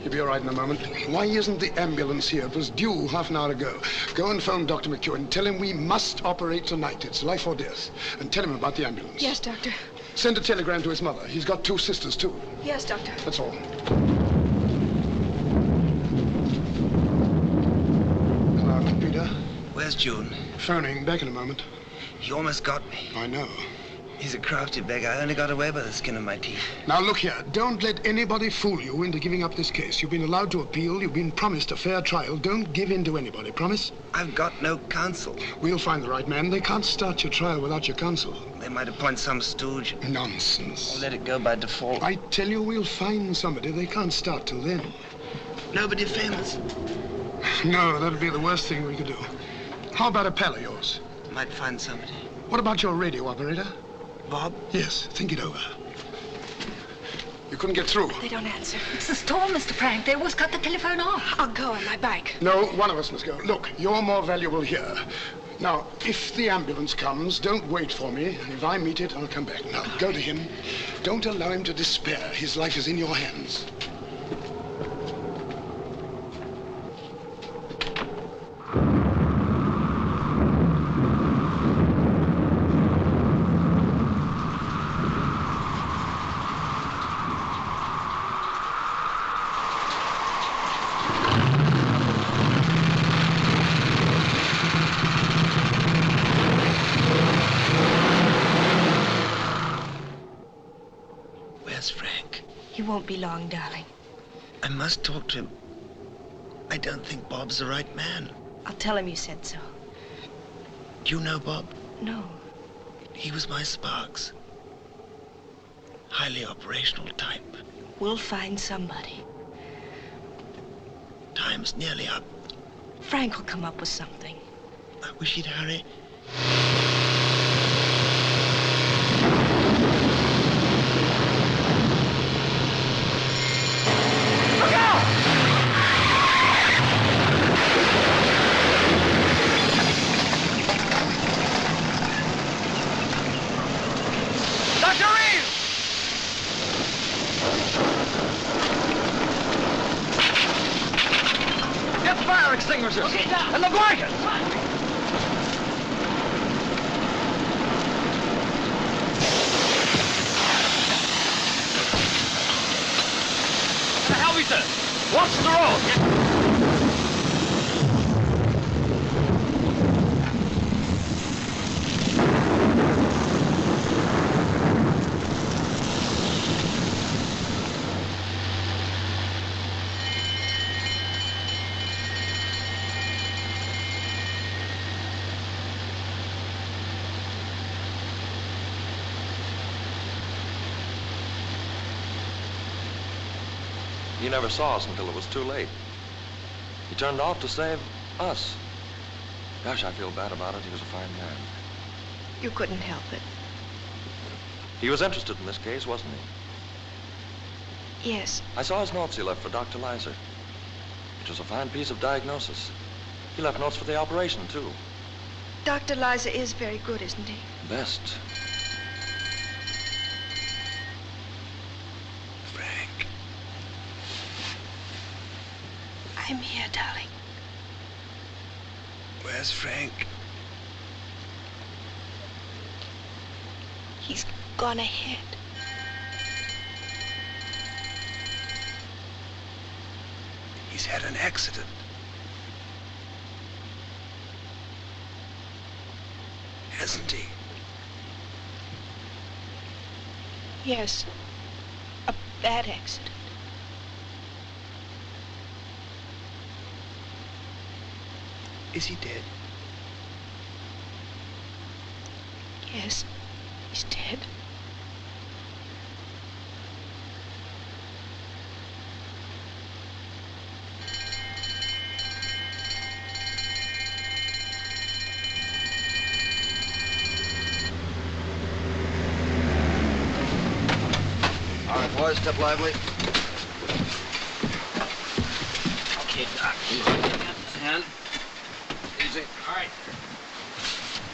He'll be all right in a moment. Why isn't the ambulance here? It was due half an hour ago. Go and phone Dr. McEwen. Tell him we must operate tonight. It's life or death. And tell him about the ambulance. Yes, Doctor. Send a telegram to his mother. He's got 2 sisters, too. Yes, Doctor. That's all. Hello, Peter. Where's June? Phoning. Back in a moment. He almost got me. I know. He's a crafty beggar. I only got away by the skin of my teeth. Now, look here. Don't let anybody fool you into giving up this case. You've been allowed to appeal. You've been promised a fair trial. Don't give in to anybody. Promise? I've got no counsel. We'll find the right man. They can't start your trial without your counsel. They might appoint some stooge. Nonsense. Or let it go by default. I tell you, we'll find somebody. They can't start till then. Nobody famous. No, that'd be the worst thing we could do. How about a pal of yours? Might find somebody. What about your radio operator? Bob? Yes, think it over. You couldn't get through. They don't answer. It's the storm, Mr. Frank. They always cut the telephone off. I'll go on my bike. No, one of us must go. Look, you're more valuable here. Now, if the ambulance comes, don't wait for me. If I meet it, I'll come back. Now, go to him. Don't allow him to despair. His life is in your hands. He won't be long, darling. I must talk to him. I don't think Bob's the right man. I'll tell him you said so. Do you know Bob? No. He was my Sparks. Highly operational type. We'll find somebody. Time's nearly up. Frank will come up with something. I wish he'd hurry. extinguishers. Okay, down. And the blankets. Howitzer, watch the road. He never saw us until it was too late. He turned off to save us. Gosh, I feel bad about it. He was a fine man. You couldn't help it. He was interested in this case, wasn't he? Yes. I saw his notes he left for Dr. Leiser. It was a fine piece of diagnosis. He left notes for the operation, too. Dr. Leiser is very good, isn't he? Best. I'm here, darling. Where's Frank? He's gone ahead. He's had an accident. Hasn't he? Yes. A bad accident. Is he dead? Yes, he's dead. All right, boys, step lively. Okay, Doc. Hand. Easy. All right.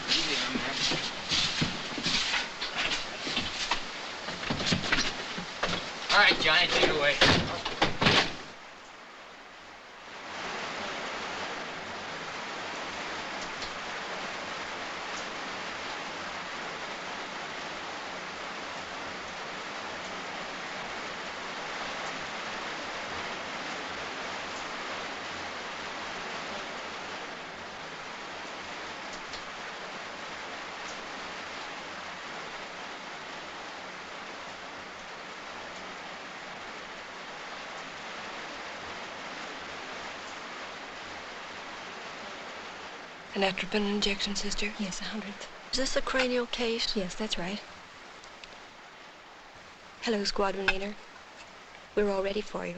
Easy on there. All right, Johnny, take it away. An atropine injection, sister? Yes, 100th. Is this a cranial case? Yes, that's right. Hello, squadron leader. We're all ready for you.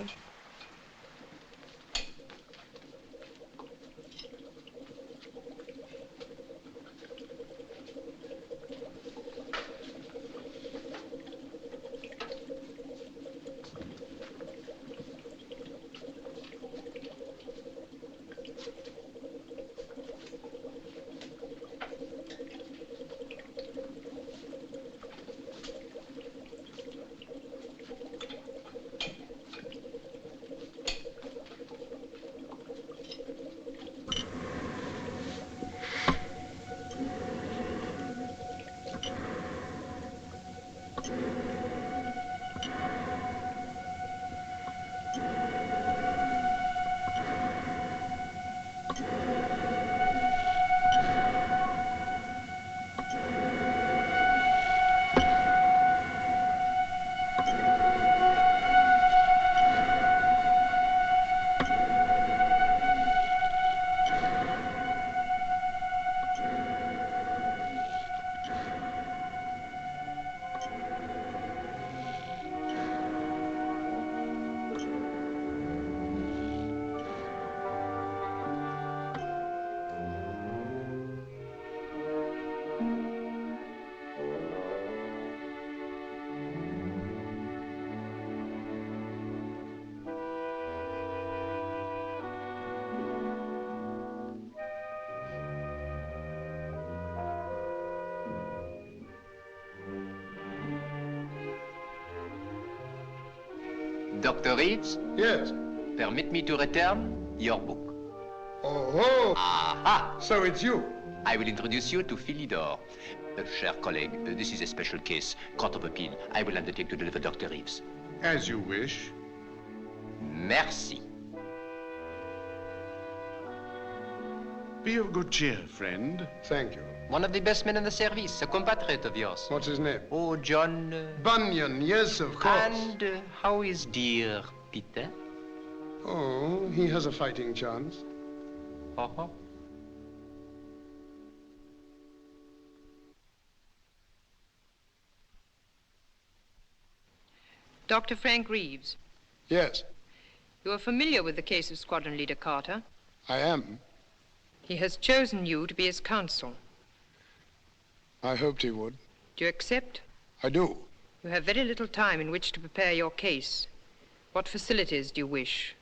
Dr. Reeves? Yes? Permit me to return your book. Oh, Aha! So it's you. I will introduce you to Philidor. Cher colleague, this is a special case, court of appeal. I will undertake to deliver Dr. Reeves. As you wish. Merci. Be of good cheer, friend. Thank you. One of the best men in the service, a compatriot of yours. What's his name? Oh, John... Bunyan, yes, of course. And how is dear Peter? Oh, he has a fighting chance. Uh-huh. Dr. Frank Reeves, Yes, you are familiar with the case of Squadron Leader Carter. I am. He has chosen you to be his counsel. I hoped he would. Do you accept? I do. You have very little time in which to prepare your case. What facilities do you wish?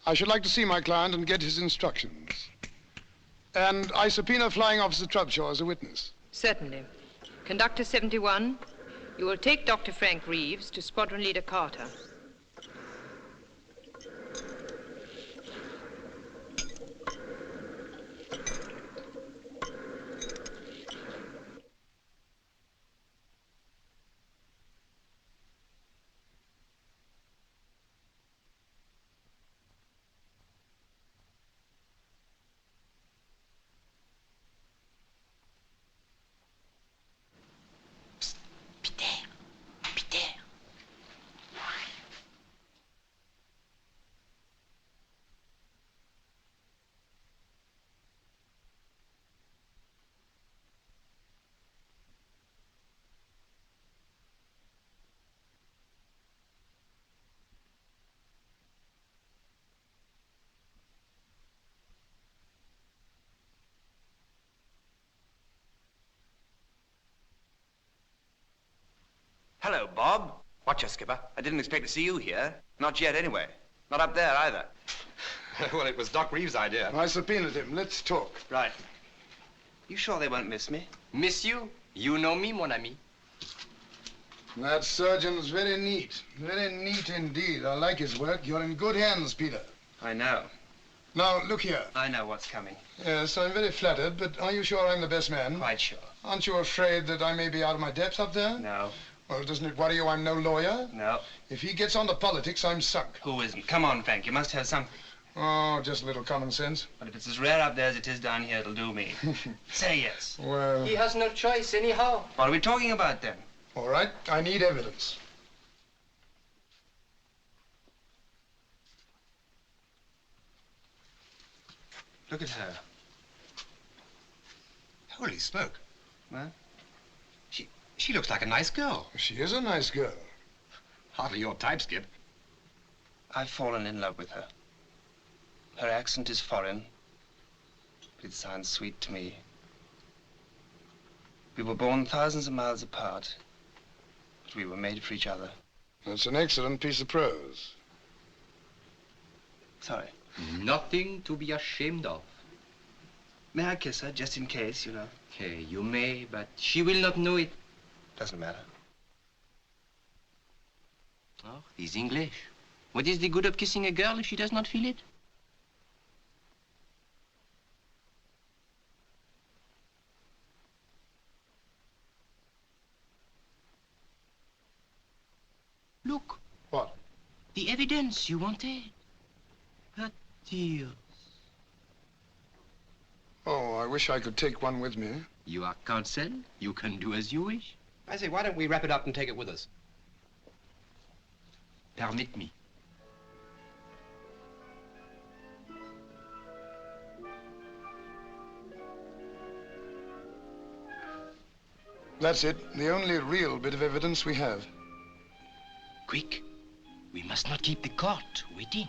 I should like to see my client and get his instructions. And I subpoena Flying Officer Trubshaw as a witness. Certainly. Conductor 71, you will take Dr. Frank Reeves to Squadron Leader Carter. Hello, Bob. Watch us, Skipper. I didn't expect to see you here. Not yet, anyway. Not up there, either. Well, it was Doc Reeves' idea. I subpoenaed him. Let's talk. Right. You sure they won't miss me? Miss you? You know me, mon ami. That surgeon's very neat. Very neat indeed. I like his work. You're in good hands, Peter. I know. Now, look here. I know what's coming. Yes, I'm very flattered, but are you sure I'm the best man? Quite sure. Aren't you afraid that I may be out of my depth up there? No. Well, doesn't it worry you I'm no lawyer? No. If he gets on to politics, I'm sunk. Who isn't? Come on, Frank. You must have something. Oh, just a little common sense. But if it's as rare up there as it is down here, it'll do me. Say yes. Well... He has no choice anyhow. What are we talking about, then? All right, I need evidence. Look at her. Holy smoke. What? She looks like a nice girl. She is a nice girl. Hardly your type, Skip. I've fallen in love with her. Her accent is foreign, but it sounds sweet to me. We were born thousands of miles apart, but we were made for each other. That's an excellent piece of prose. Sorry. Nothing to be ashamed of. May I kiss her, just in case, you know? Okay, you may, but she will not know it. Doesn't matter. Oh, he's English. What is the good of kissing a girl if she does not feel it? Look. What? The evidence you wanted. Her tears. Oh, I wish I could take one with me. You are counsel. You can do as you wish. I say, why don't we wrap it up and take it with us? Permit me. That's it. The only real bit of evidence we have. Quick. We must not keep the court waiting.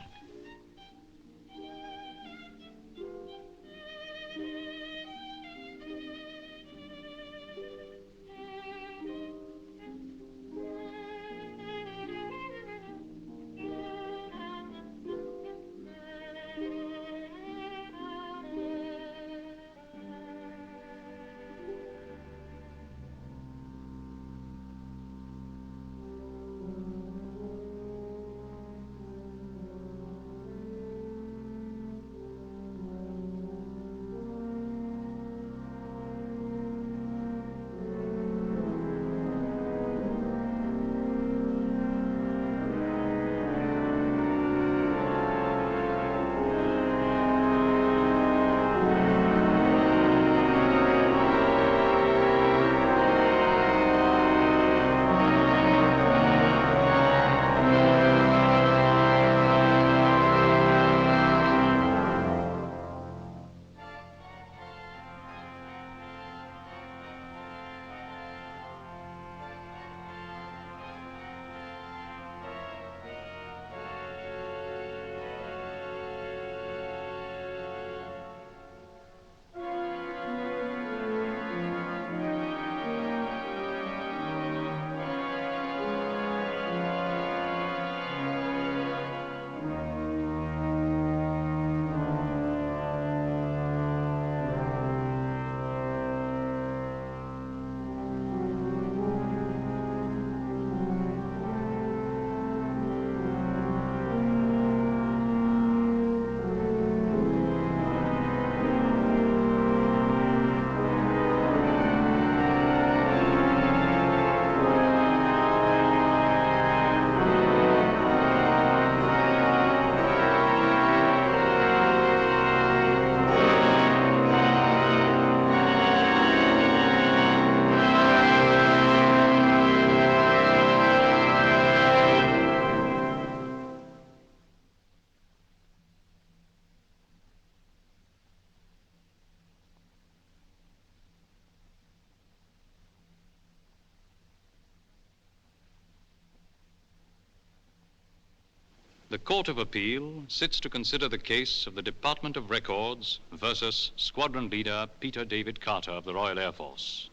The Court of Appeal sits to consider the case of the Department of Records versus Squadron Leader Peter David Carter of the Royal Air Force.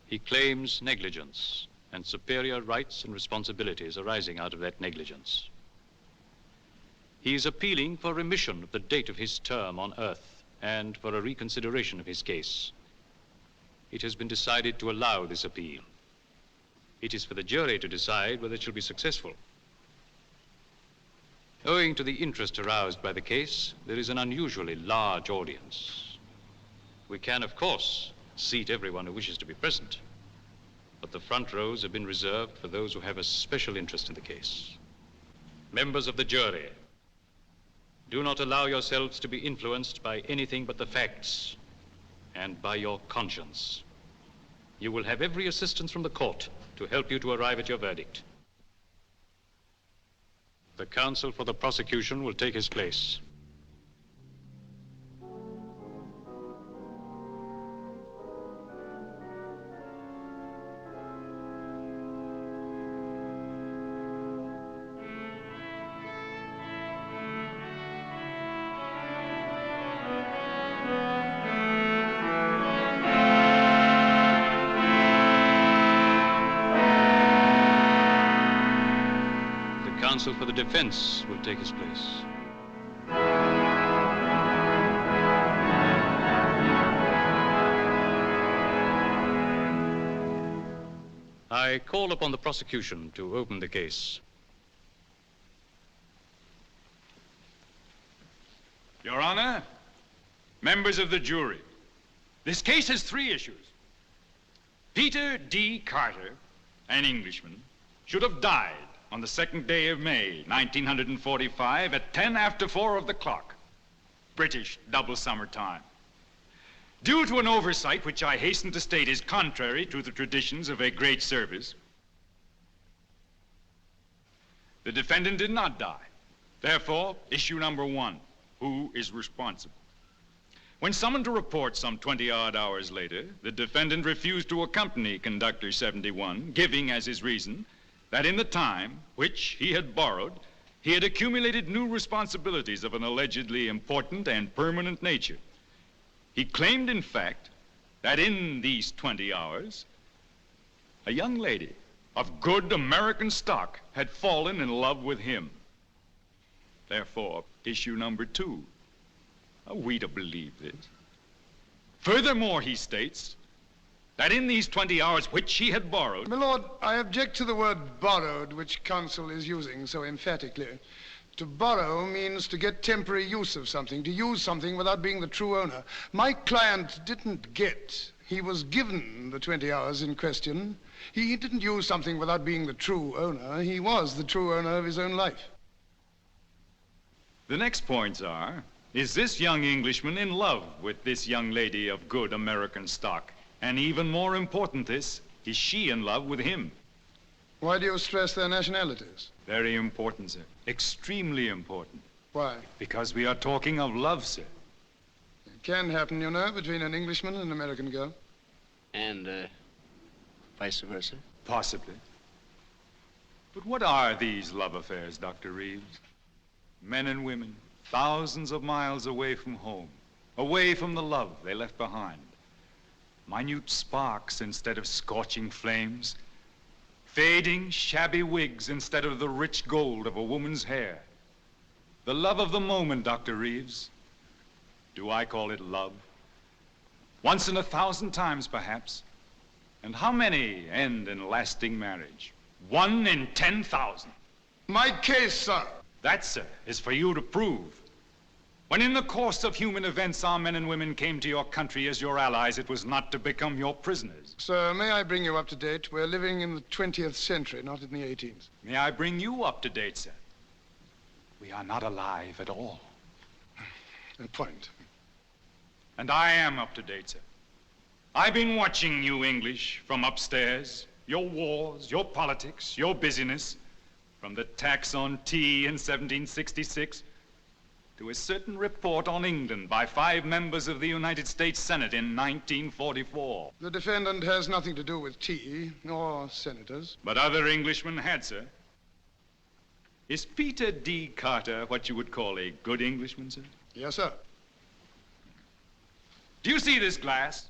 He claims negligence and superior rights and responsibilities arising out of that negligence. He is appealing for remission of the date of his term on Earth and for a reconsideration of his case. It has been decided to allow this appeal. It is for the jury to decide whether it shall be successful. Owing to the interest aroused by the case, there is an unusually large audience. We can, of course, seat everyone who wishes to be present, but the front rows have been reserved for those who have a special interest in the case. Members of the jury, do not allow yourselves to be influenced by anything but the facts and by your conscience. You will have every assistance from the court to help you to arrive at your verdict. The counsel for the prosecution will take his place. Counsel for the defense will take his place. I call upon the prosecution to open the case. Your Honor, members of the jury, this case has 3 issues. Peter D. Carter, an Englishman, should have died on the 2nd day of May, 1945, at 10 after 4 of the clock, British double summer time. Due to an oversight which I hasten to state is contrary to the traditions of a great service, the defendant did not die. Therefore, issue number 1, who is responsible? When summoned to report some 20-odd hours later, the defendant refused to accompany Conductor 71, giving as his reason that in the time which he had borrowed, he had accumulated new responsibilities of an allegedly important and permanent nature. He claimed, in fact, that in these 20 hours, a young lady of good American stock had fallen in love with him. Therefore, issue number 2, are we to believe this? Furthermore, he states that in these 20 hours which he had borrowed... My lord, I object to the word borrowed, which counsel is using so emphatically. To borrow means to get temporary use of something, to use something without being the true owner. My client didn't get. He was given the 20 hours in question. He didn't use something without being the true owner. He was the true owner of his own life. The next points are, is this young Englishman in love with this young lady of good American stock? And even more important is she in love with him? Why do you stress their nationalities? Very important, sir. Extremely important. Why? Because we are talking of love, sir. It can happen, you know, between an Englishman and an American girl. And, vice versa? Possibly. But what are these love affairs, Dr. Reeves? Men and women, thousands of miles away from home, away from the love they left behind. Minute sparks instead of scorching flames, fading, shabby wigs instead of the rich gold of a woman's hair. The love of the moment, Dr. Reeves. Do I call it love? Once in 1,000 times, perhaps. And how many end in lasting marriage? 1 in 10,000. My case, sir. That, sir, is for you to prove. When in the course of human events our men and women came to your country as your allies, it was not to become your prisoners. Sir, may I bring you up to date? We're living in the 20th century, not in the 18th. May I bring you up to date, sir? We are not alive at all. A point. And I am up to date, sir. I've been watching you English from upstairs, your wars, your politics, your busyness, from the tax on tea in 1766 to a certain report on England by 5 members of the United States Senate in 1944. The defendant has nothing to do with tea, nor senators. But other Englishmen had, sir. Is Peter D. Carter what you would call a good Englishman, sir? Yes, sir. Do you see this glass?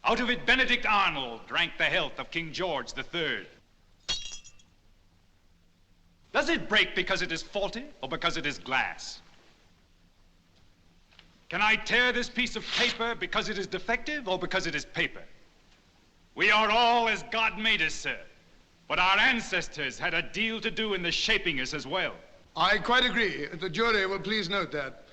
Out of it, Benedict Arnold drank the health of King George III. Does it break because it is faulty or because it is glass? Can I tear this piece of paper because it is defective or because it is paper? We are all as God made us, sir. But our ancestors had a deal to do in the shaping us as well. I quite agree. The jury will please note that.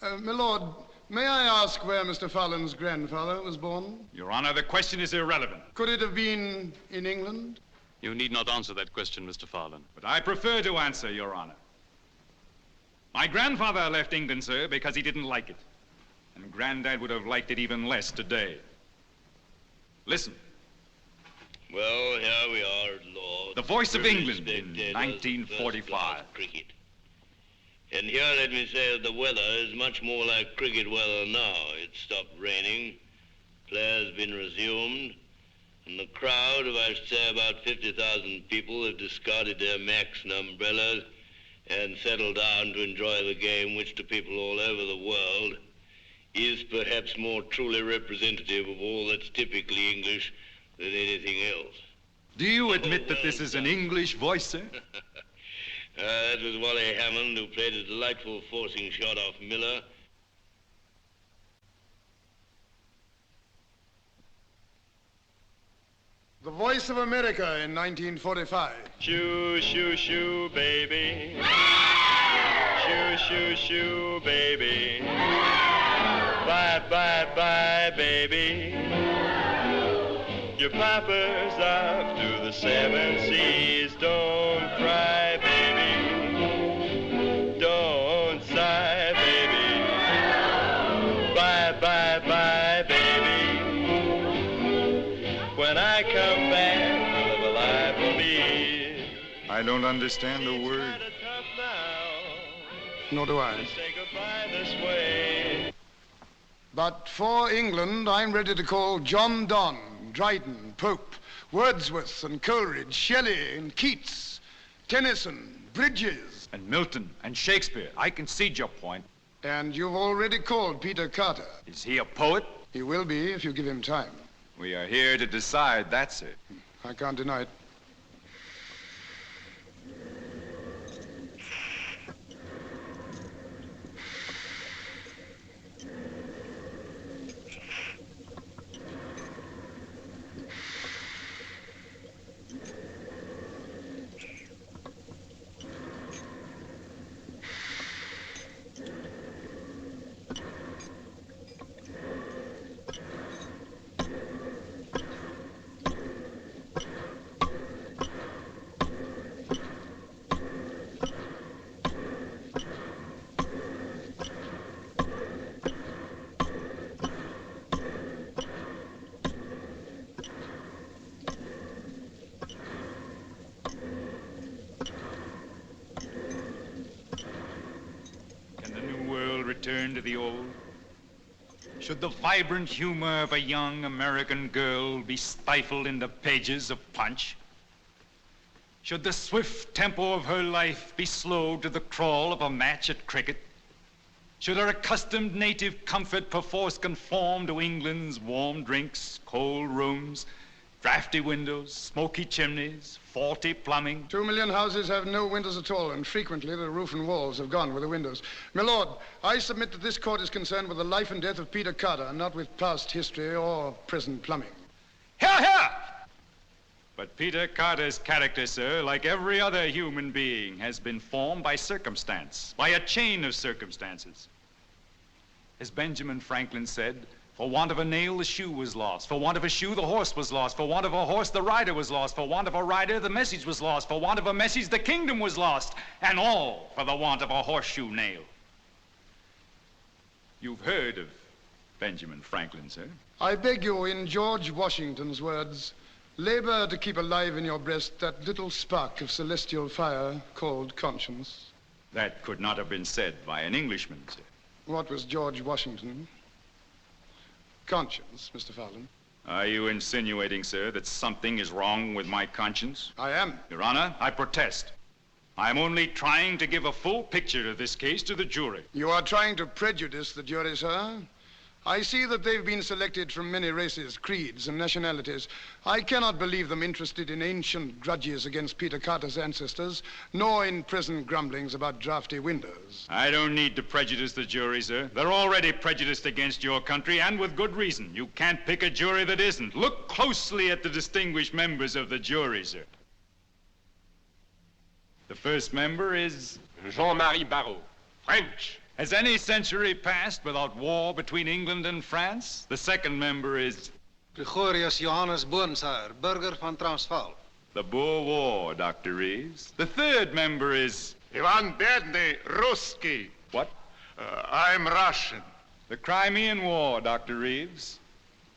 My lord, may I ask where Mr. Fallon's grandfather was born? Your Honor, the question is irrelevant. Could it have been in England? You need not answer that question, Mr. Fallon. But I prefer to answer, Your Honor. My grandfather left England, sir, because he didn't like it. And Granddad would have liked it even less today. Listen. Well, here we are, Lord. The Voice of England in 1945. Cricket. And here let me say that the weather is much more like cricket weather now. It's stopped raining, players have been resumed, and the crowd of, I should say, about 50,000 people have discarded their Macs and umbrellas and settled down to enjoy the game, which to people all over the world is perhaps more truly representative of all that's typically English than anything else. Do you admit that this is an English voice, sir? That was Wally Hammond, who played a delightful forcing shot off Miller. The Voice of America in 1945. Shoo, shoo, shoo, baby. Shoo, shoo, shoo, baby. Bye, bye, bye, baby. Your papa's off to the 7 seas. Don't cry, baby. Don't sigh, baby. Bye, bye, bye, baby. When I come back, live a life for me. I don't understand a word. Nor do I. Say goodbye this way. But for England, I'm ready to call John Donne, Dryden, Pope, Wordsworth and Coleridge, Shelley and Keats, Tennyson, Bridges. And Milton and Shakespeare. I concede your point. And you've already called Peter Carter. Is he a poet? He will be if you give him time. We are here to decide, that's it. I can't deny it. Return to the old? Should the vibrant humor of a young American girl be stifled in the pages of Punch? Should the swift tempo of her life be slowed to the crawl of a match at cricket? Should her accustomed native comfort perforce conform to England's warm drinks, cold rooms, drafty windows, smoky chimneys, faulty plumbing? 2 million houses have no windows at all, and frequently the roof and walls have gone with the windows. My lord, I submit that this court is concerned with the life and death of Peter Carter, and not with past history or present plumbing. Hear, hear! But Peter Carter's character, sir, like every other human being, has been formed by circumstance, by a chain of circumstances. As Benjamin Franklin said, for want of a nail, the shoe was lost. For want of a shoe, the horse was lost. For want of a horse, the rider was lost. For want of a rider, the message was lost. For want of a message, the kingdom was lost. And all for the want of a horseshoe nail. You've heard of Benjamin Franklin, sir? I beg you, in George Washington's words, labor to keep alive in your breast that little spark of celestial fire called conscience. That could not have been said by an Englishman, sir. What was George Washington? Conscience, Mr. Fallon. Are you insinuating, sir, that something is wrong with my conscience? I am. Your Honor, I protest. I'm only trying to give a full picture of this case to the jury. You are trying to prejudice the jury, sir. I see that they've been selected from many races, creeds, and nationalities. I cannot believe them interested in ancient grudges against Peter Carter's ancestors, nor in present grumblings about drafty windows. I don't need to prejudice the jury, sir. They're already prejudiced against your country, and with good reason. You can't pick a jury that isn't. Look closely at the distinguished members of the jury, sir. The first member is Jean-Marie Barrault, French. Has any century passed without war between England and France? The second member is Gregorius Johannes Boonshuyer, burger van Transvaal. the Boer War, Dr. Reeves. The third member is Ivan Bedny, Ruski. What? I'm Russian. The Crimean War, Dr. Reeves.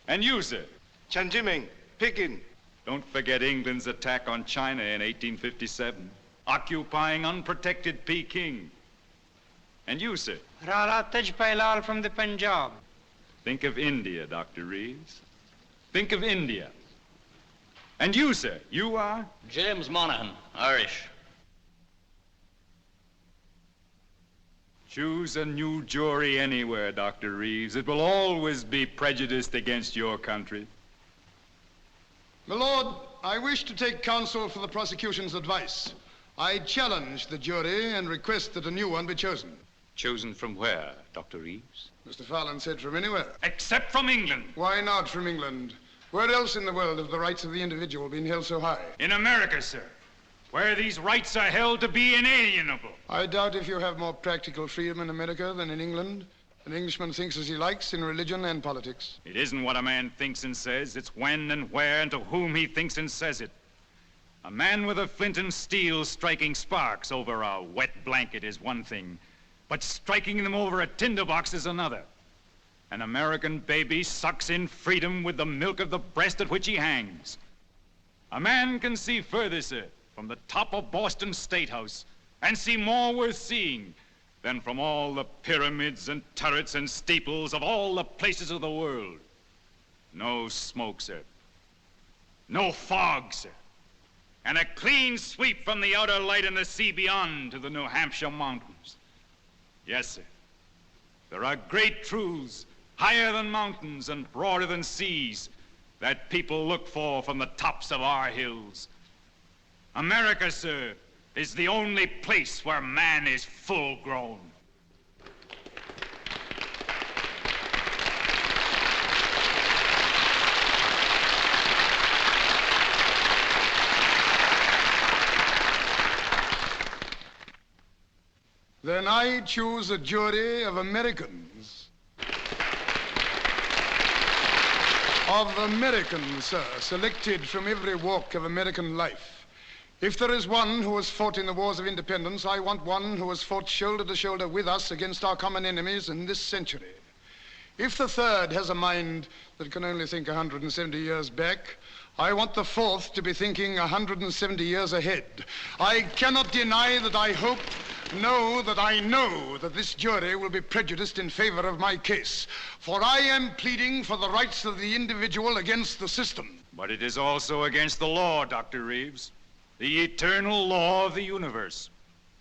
And you, sir? Chanjiming, Peking. Don't forget England's attack on China in 1857, occupying unprotected Peking. And you, sir? Rala Tajpailal from the Punjab. Think of India, Dr. Reeves. Think of India. And you, sir, you are? James Monaghan, Irish. Choose a new jury anywhere, Dr. Reeves. It will always be prejudiced against your country. My lord, I wish to take counsel for the prosecution's advice. I challenge the jury and request that a new one be chosen. Chosen from where, Dr. Reeves? Mr. Farland said from anywhere. Except from England. Why not from England? Where else in the world have the rights of the individual been held so high? In America, sir, where these rights are held to be inalienable. I doubt if you have more practical freedom in America than in England. An Englishman thinks as he likes in religion and politics. It isn't what a man thinks and says. It's when and where and to whom he thinks and says it. A man with a flint and steel striking sparks over a wet blanket is one thing, but striking them over a tinderbox is another. An American baby sucks in freedom with the milk of the breast at which he hangs. A man can see further, sir, from the top of Boston State House, and see more worth seeing than from all the pyramids and turrets and steeples of all the places of the world. No smoke, sir. No fog, sir. And a clean sweep from the outer light and the sea beyond to the New Hampshire mountains. Yes, sir. There are great truths, higher than mountains and broader than seas, that people look for from the tops of our hills. America, sir, is the only place where man is full grown. Then I choose a jury of Americans. Of Americans, sir, selected from every walk of American life. If there is one who has fought in the wars of independence, I want one who has fought shoulder to shoulder with us against our common enemies in this century. If the third has a mind that can only think 170 years back, I want the fourth to be thinking 170 years ahead. I cannot deny that I hope, no, that I know that this jury will be prejudiced in favor of my case. For I am pleading for the rights of the individual against the system. But it is also against the law, Dr. Reeves. The eternal law of the universe.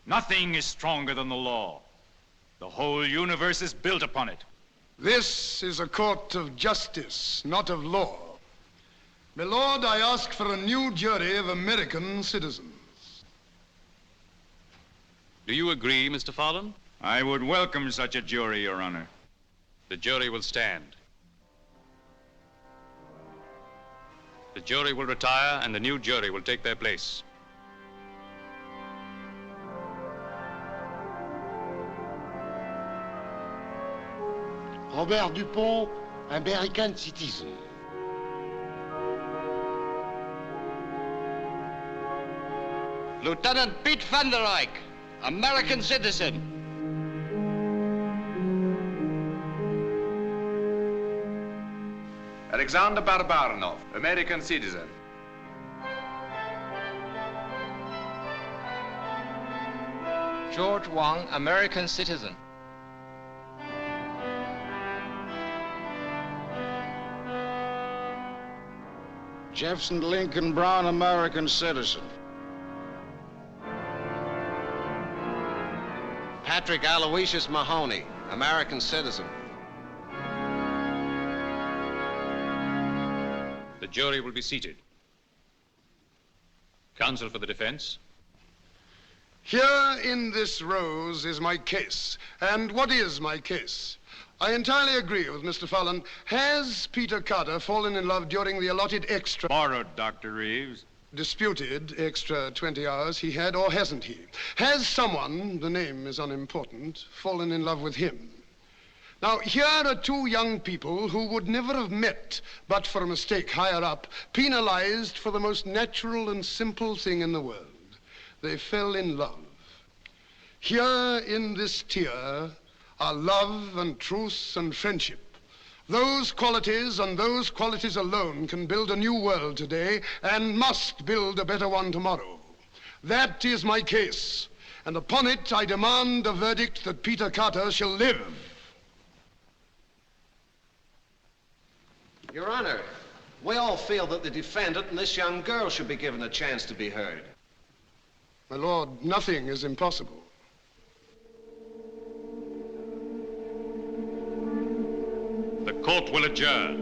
Nothing is stronger than the law. The whole universe is built upon it. This is a court of justice, not of law. My lord, I ask for a new jury of American citizens. Do you agree, Mr. Farland? I would welcome such a jury, Your Honor. The jury will stand. The jury will retire and the new jury will take their place. Robert Dupont, American citizen. Lieutenant Piet van der Eyck, American citizen. Alexander Barbarnov, American citizen. George Wang, American citizen. Jefferson Lincoln Brown, American citizen. Patrick Aloysius Mahoney, American citizen. The jury will be seated. Counsel for the defense. Here in this rose is my case. And what is my case? I entirely agree with Mr. Fallon. Has Peter Carter fallen in love during the allotted extra... Borrowed, Dr. Reeves. Disputed extra 20 hours he had, or hasn't he? Has someone, the name is unimportant, fallen in love with him? Now, here are two young people who would never have met but for a mistake higher up, penalized for the most natural and simple thing in the world. They fell in love. Here in this tear are love and truth and friendship. Those qualities and those qualities alone can build a new world today and must build a better one tomorrow. That is my case, and upon it I demand a verdict that Peter Carter shall live. Your Honor, we all feel that the defendant and this young girl should be given a chance to be heard. My lord, nothing is impossible. The court will adjourn.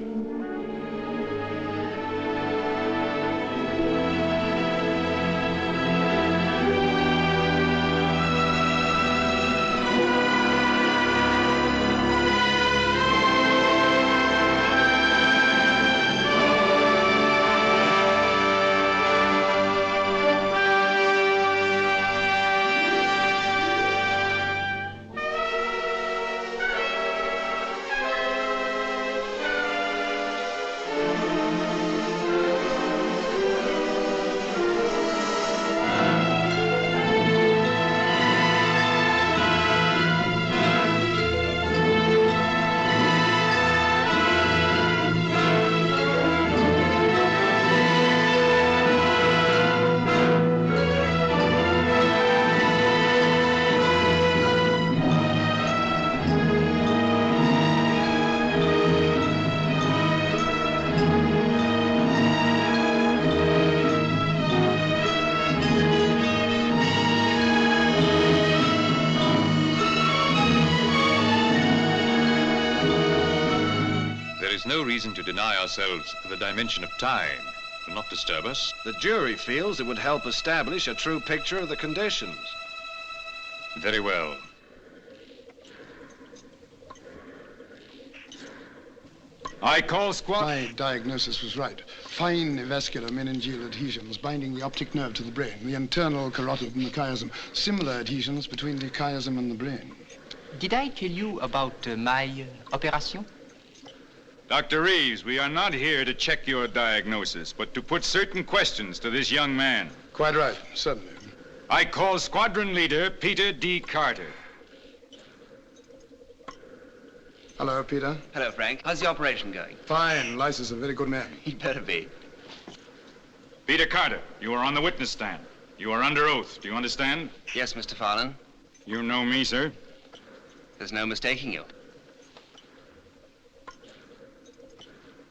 No reason to deny ourselves the dimension of time. It will not disturb us. The jury feels it would help establish a true picture of the conditions. Very well. I call squad... My diagnosis was right. Fine vascular meningeal adhesions binding the optic nerve to the brain, the internal carotid and the chiasm. Similar adhesions between the chiasm and the brain. Did I tell you about my operation? Dr. Reeves, we are not here to check your diagnosis, but to put certain questions to this young man. Quite right, certainly. I call Squadron Leader Peter D. Carter. Hello, Peter. Hello, Frank. How's the operation going? Fine. Lice is a very good man. He'd better be. Peter Carter, you are on the witness stand. You are under oath. Do you understand? Yes, Mr. Fallon. You know me, sir? There's no mistaking you.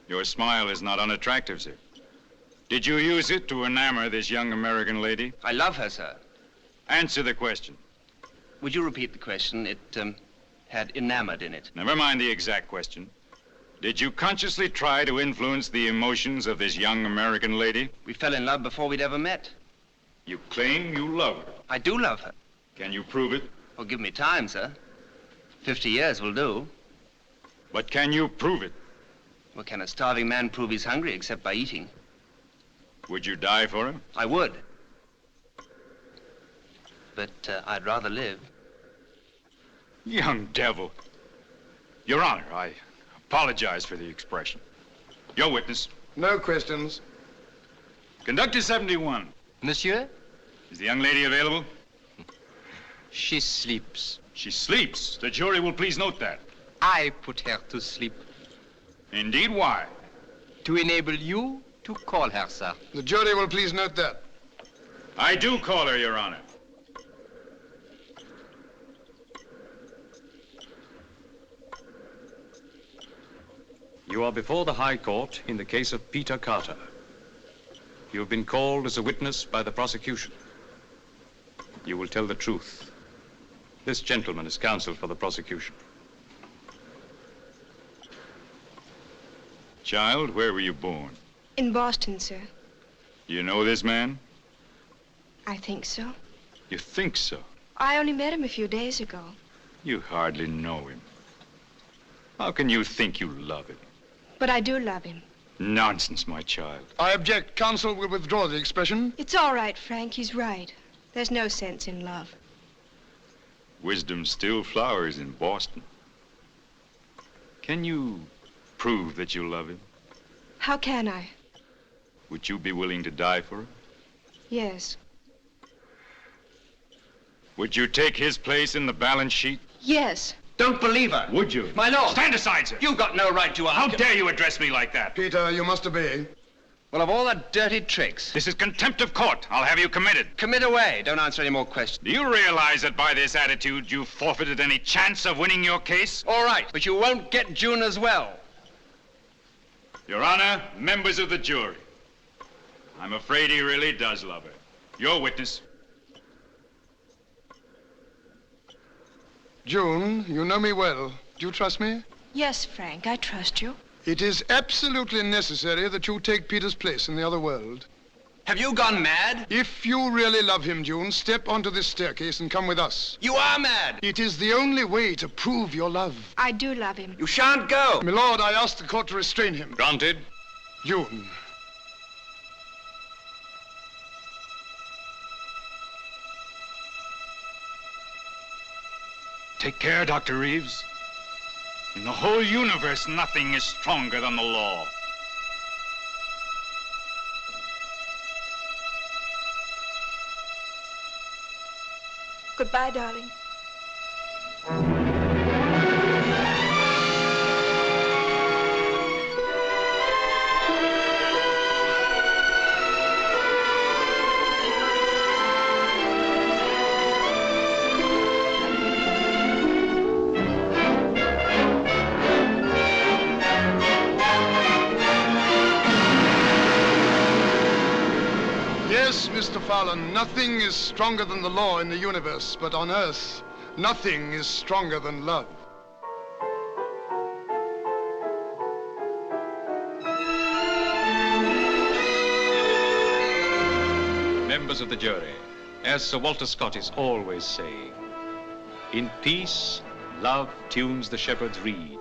Your smile is not unattractive, sir. Did you use it to enamor this young American lady? I love her, sir. Answer the question. Would you repeat the question? It had enamored in it. Never mind the exact question. Did you consciously try to influence the emotions of this young American lady? We fell in love before we'd ever met. You claim you love her. I do love her. Can you prove it? Well, give me time, sir. 50 years will do. But can you prove it? Well, can a starving man prove he's hungry except by eating? Would you die for her? I would. But I'd rather live. Young devil. Your Honor, I apologize for the expression. Your witness. No questions. Conductor 71. Monsieur? Is the young lady available? She sleeps. She sleeps? The jury will please note that. I put her to sleep. Indeed, why? To enable you to call her, sir. The jury will please note that. I do call her, Your Honor. You are before the High Court in the case of Peter Carter. You have been called as a witness by the prosecution. You will tell the truth, This gentleman is counsel for the prosecution. Child, where were you born? In Boston, sir. You know this man? I think so. You think so? I only met him a few days ago. You hardly know him. How can you think you love him? But I do love him. Nonsense, my child. I object. Counsel will withdraw the expression. It's all right, Frank. He's right. There's no sense in love. Wisdom still flowers in Boston. Can you prove that you love him? How can I? Would you be willing to die for him? Yes. Would you take his place in the balance sheet? Yes. Don't believe her. Would you? My lord. Stand aside, sir. You've got no right to ask. How dare you address me like that? Peter, you must obey. Well, of all the dirty tricks. This is contempt of court. I'll have you committed. Commit away. Don't answer any more questions. Do you realize that by this attitude you've forfeited any chance of winning your case? All right, but you won't get June as well. Your Honor, members of the jury, I'm afraid he really does love her. Your witness. June, you know me well. Do you trust me? Yes, Frank, I trust you. It is absolutely necessary that you take Peter's place in the other world. Have you gone mad? If you really love him, June, step onto this staircase and come with us. You are mad. It is the only way to prove your love. I do love him. You shan't go. My lord, I ask the court to restrain him. Granted. June. Take care, Dr. Reeves. In the whole universe, nothing is stronger than the law. Goodbye, darling. Yes, Mr. Fallon, nothing is stronger than the law in the universe, but on Earth, nothing is stronger than love. Members of the jury, as Sir Walter Scott is always saying, in peace, love tunes the shepherd's reed.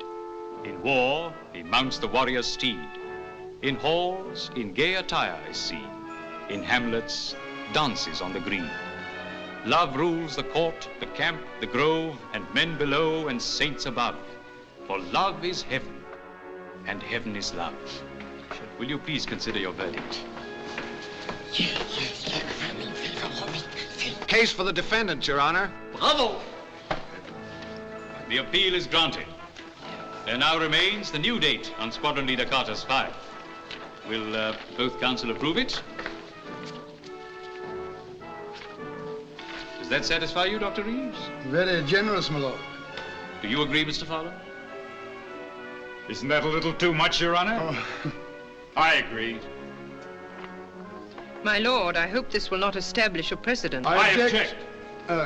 In war, he mounts the warrior's steed. In halls, in gay attire is seen. In hamlets, dances on the green. Love rules the court, the camp, the grove, and men below and saints above. For love is heaven, and heaven is love. Will you please consider your verdict? Case for the defendant, Your Honor. Bravo! The appeal is granted. There now remains the new date on Squadron Leader Carter's file. Will both counsel approve it? Does that satisfy you, Dr. Reeves? Very generous, my lord. Do you agree, Mr. Fowler? Isn't that a little too much, Your Honor? Oh. I agree. My lord, I hope this will not establish a precedent. I object.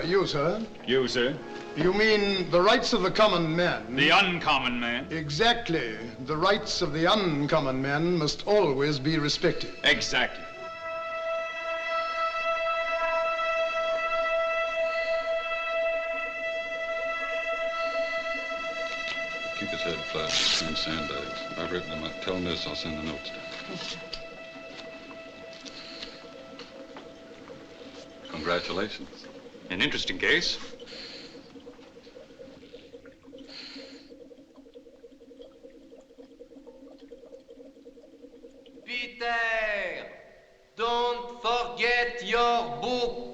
You, sir? You, sir? You mean the rights of the common man? The uncommon man? Exactly. The rights of the uncommon man must always be respected. Exactly. Keep his head flat and sandbags. I've written him up. Tell him this, I'll send the notes down. Congratulations. An interesting case. Peter, don't forget your book.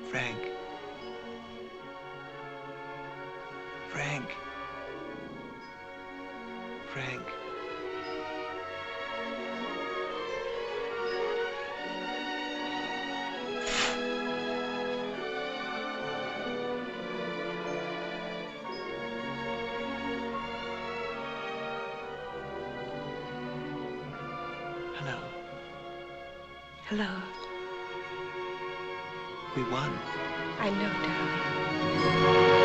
Frank. Frank. Frank. Hello. Hello. We won. I know, darling.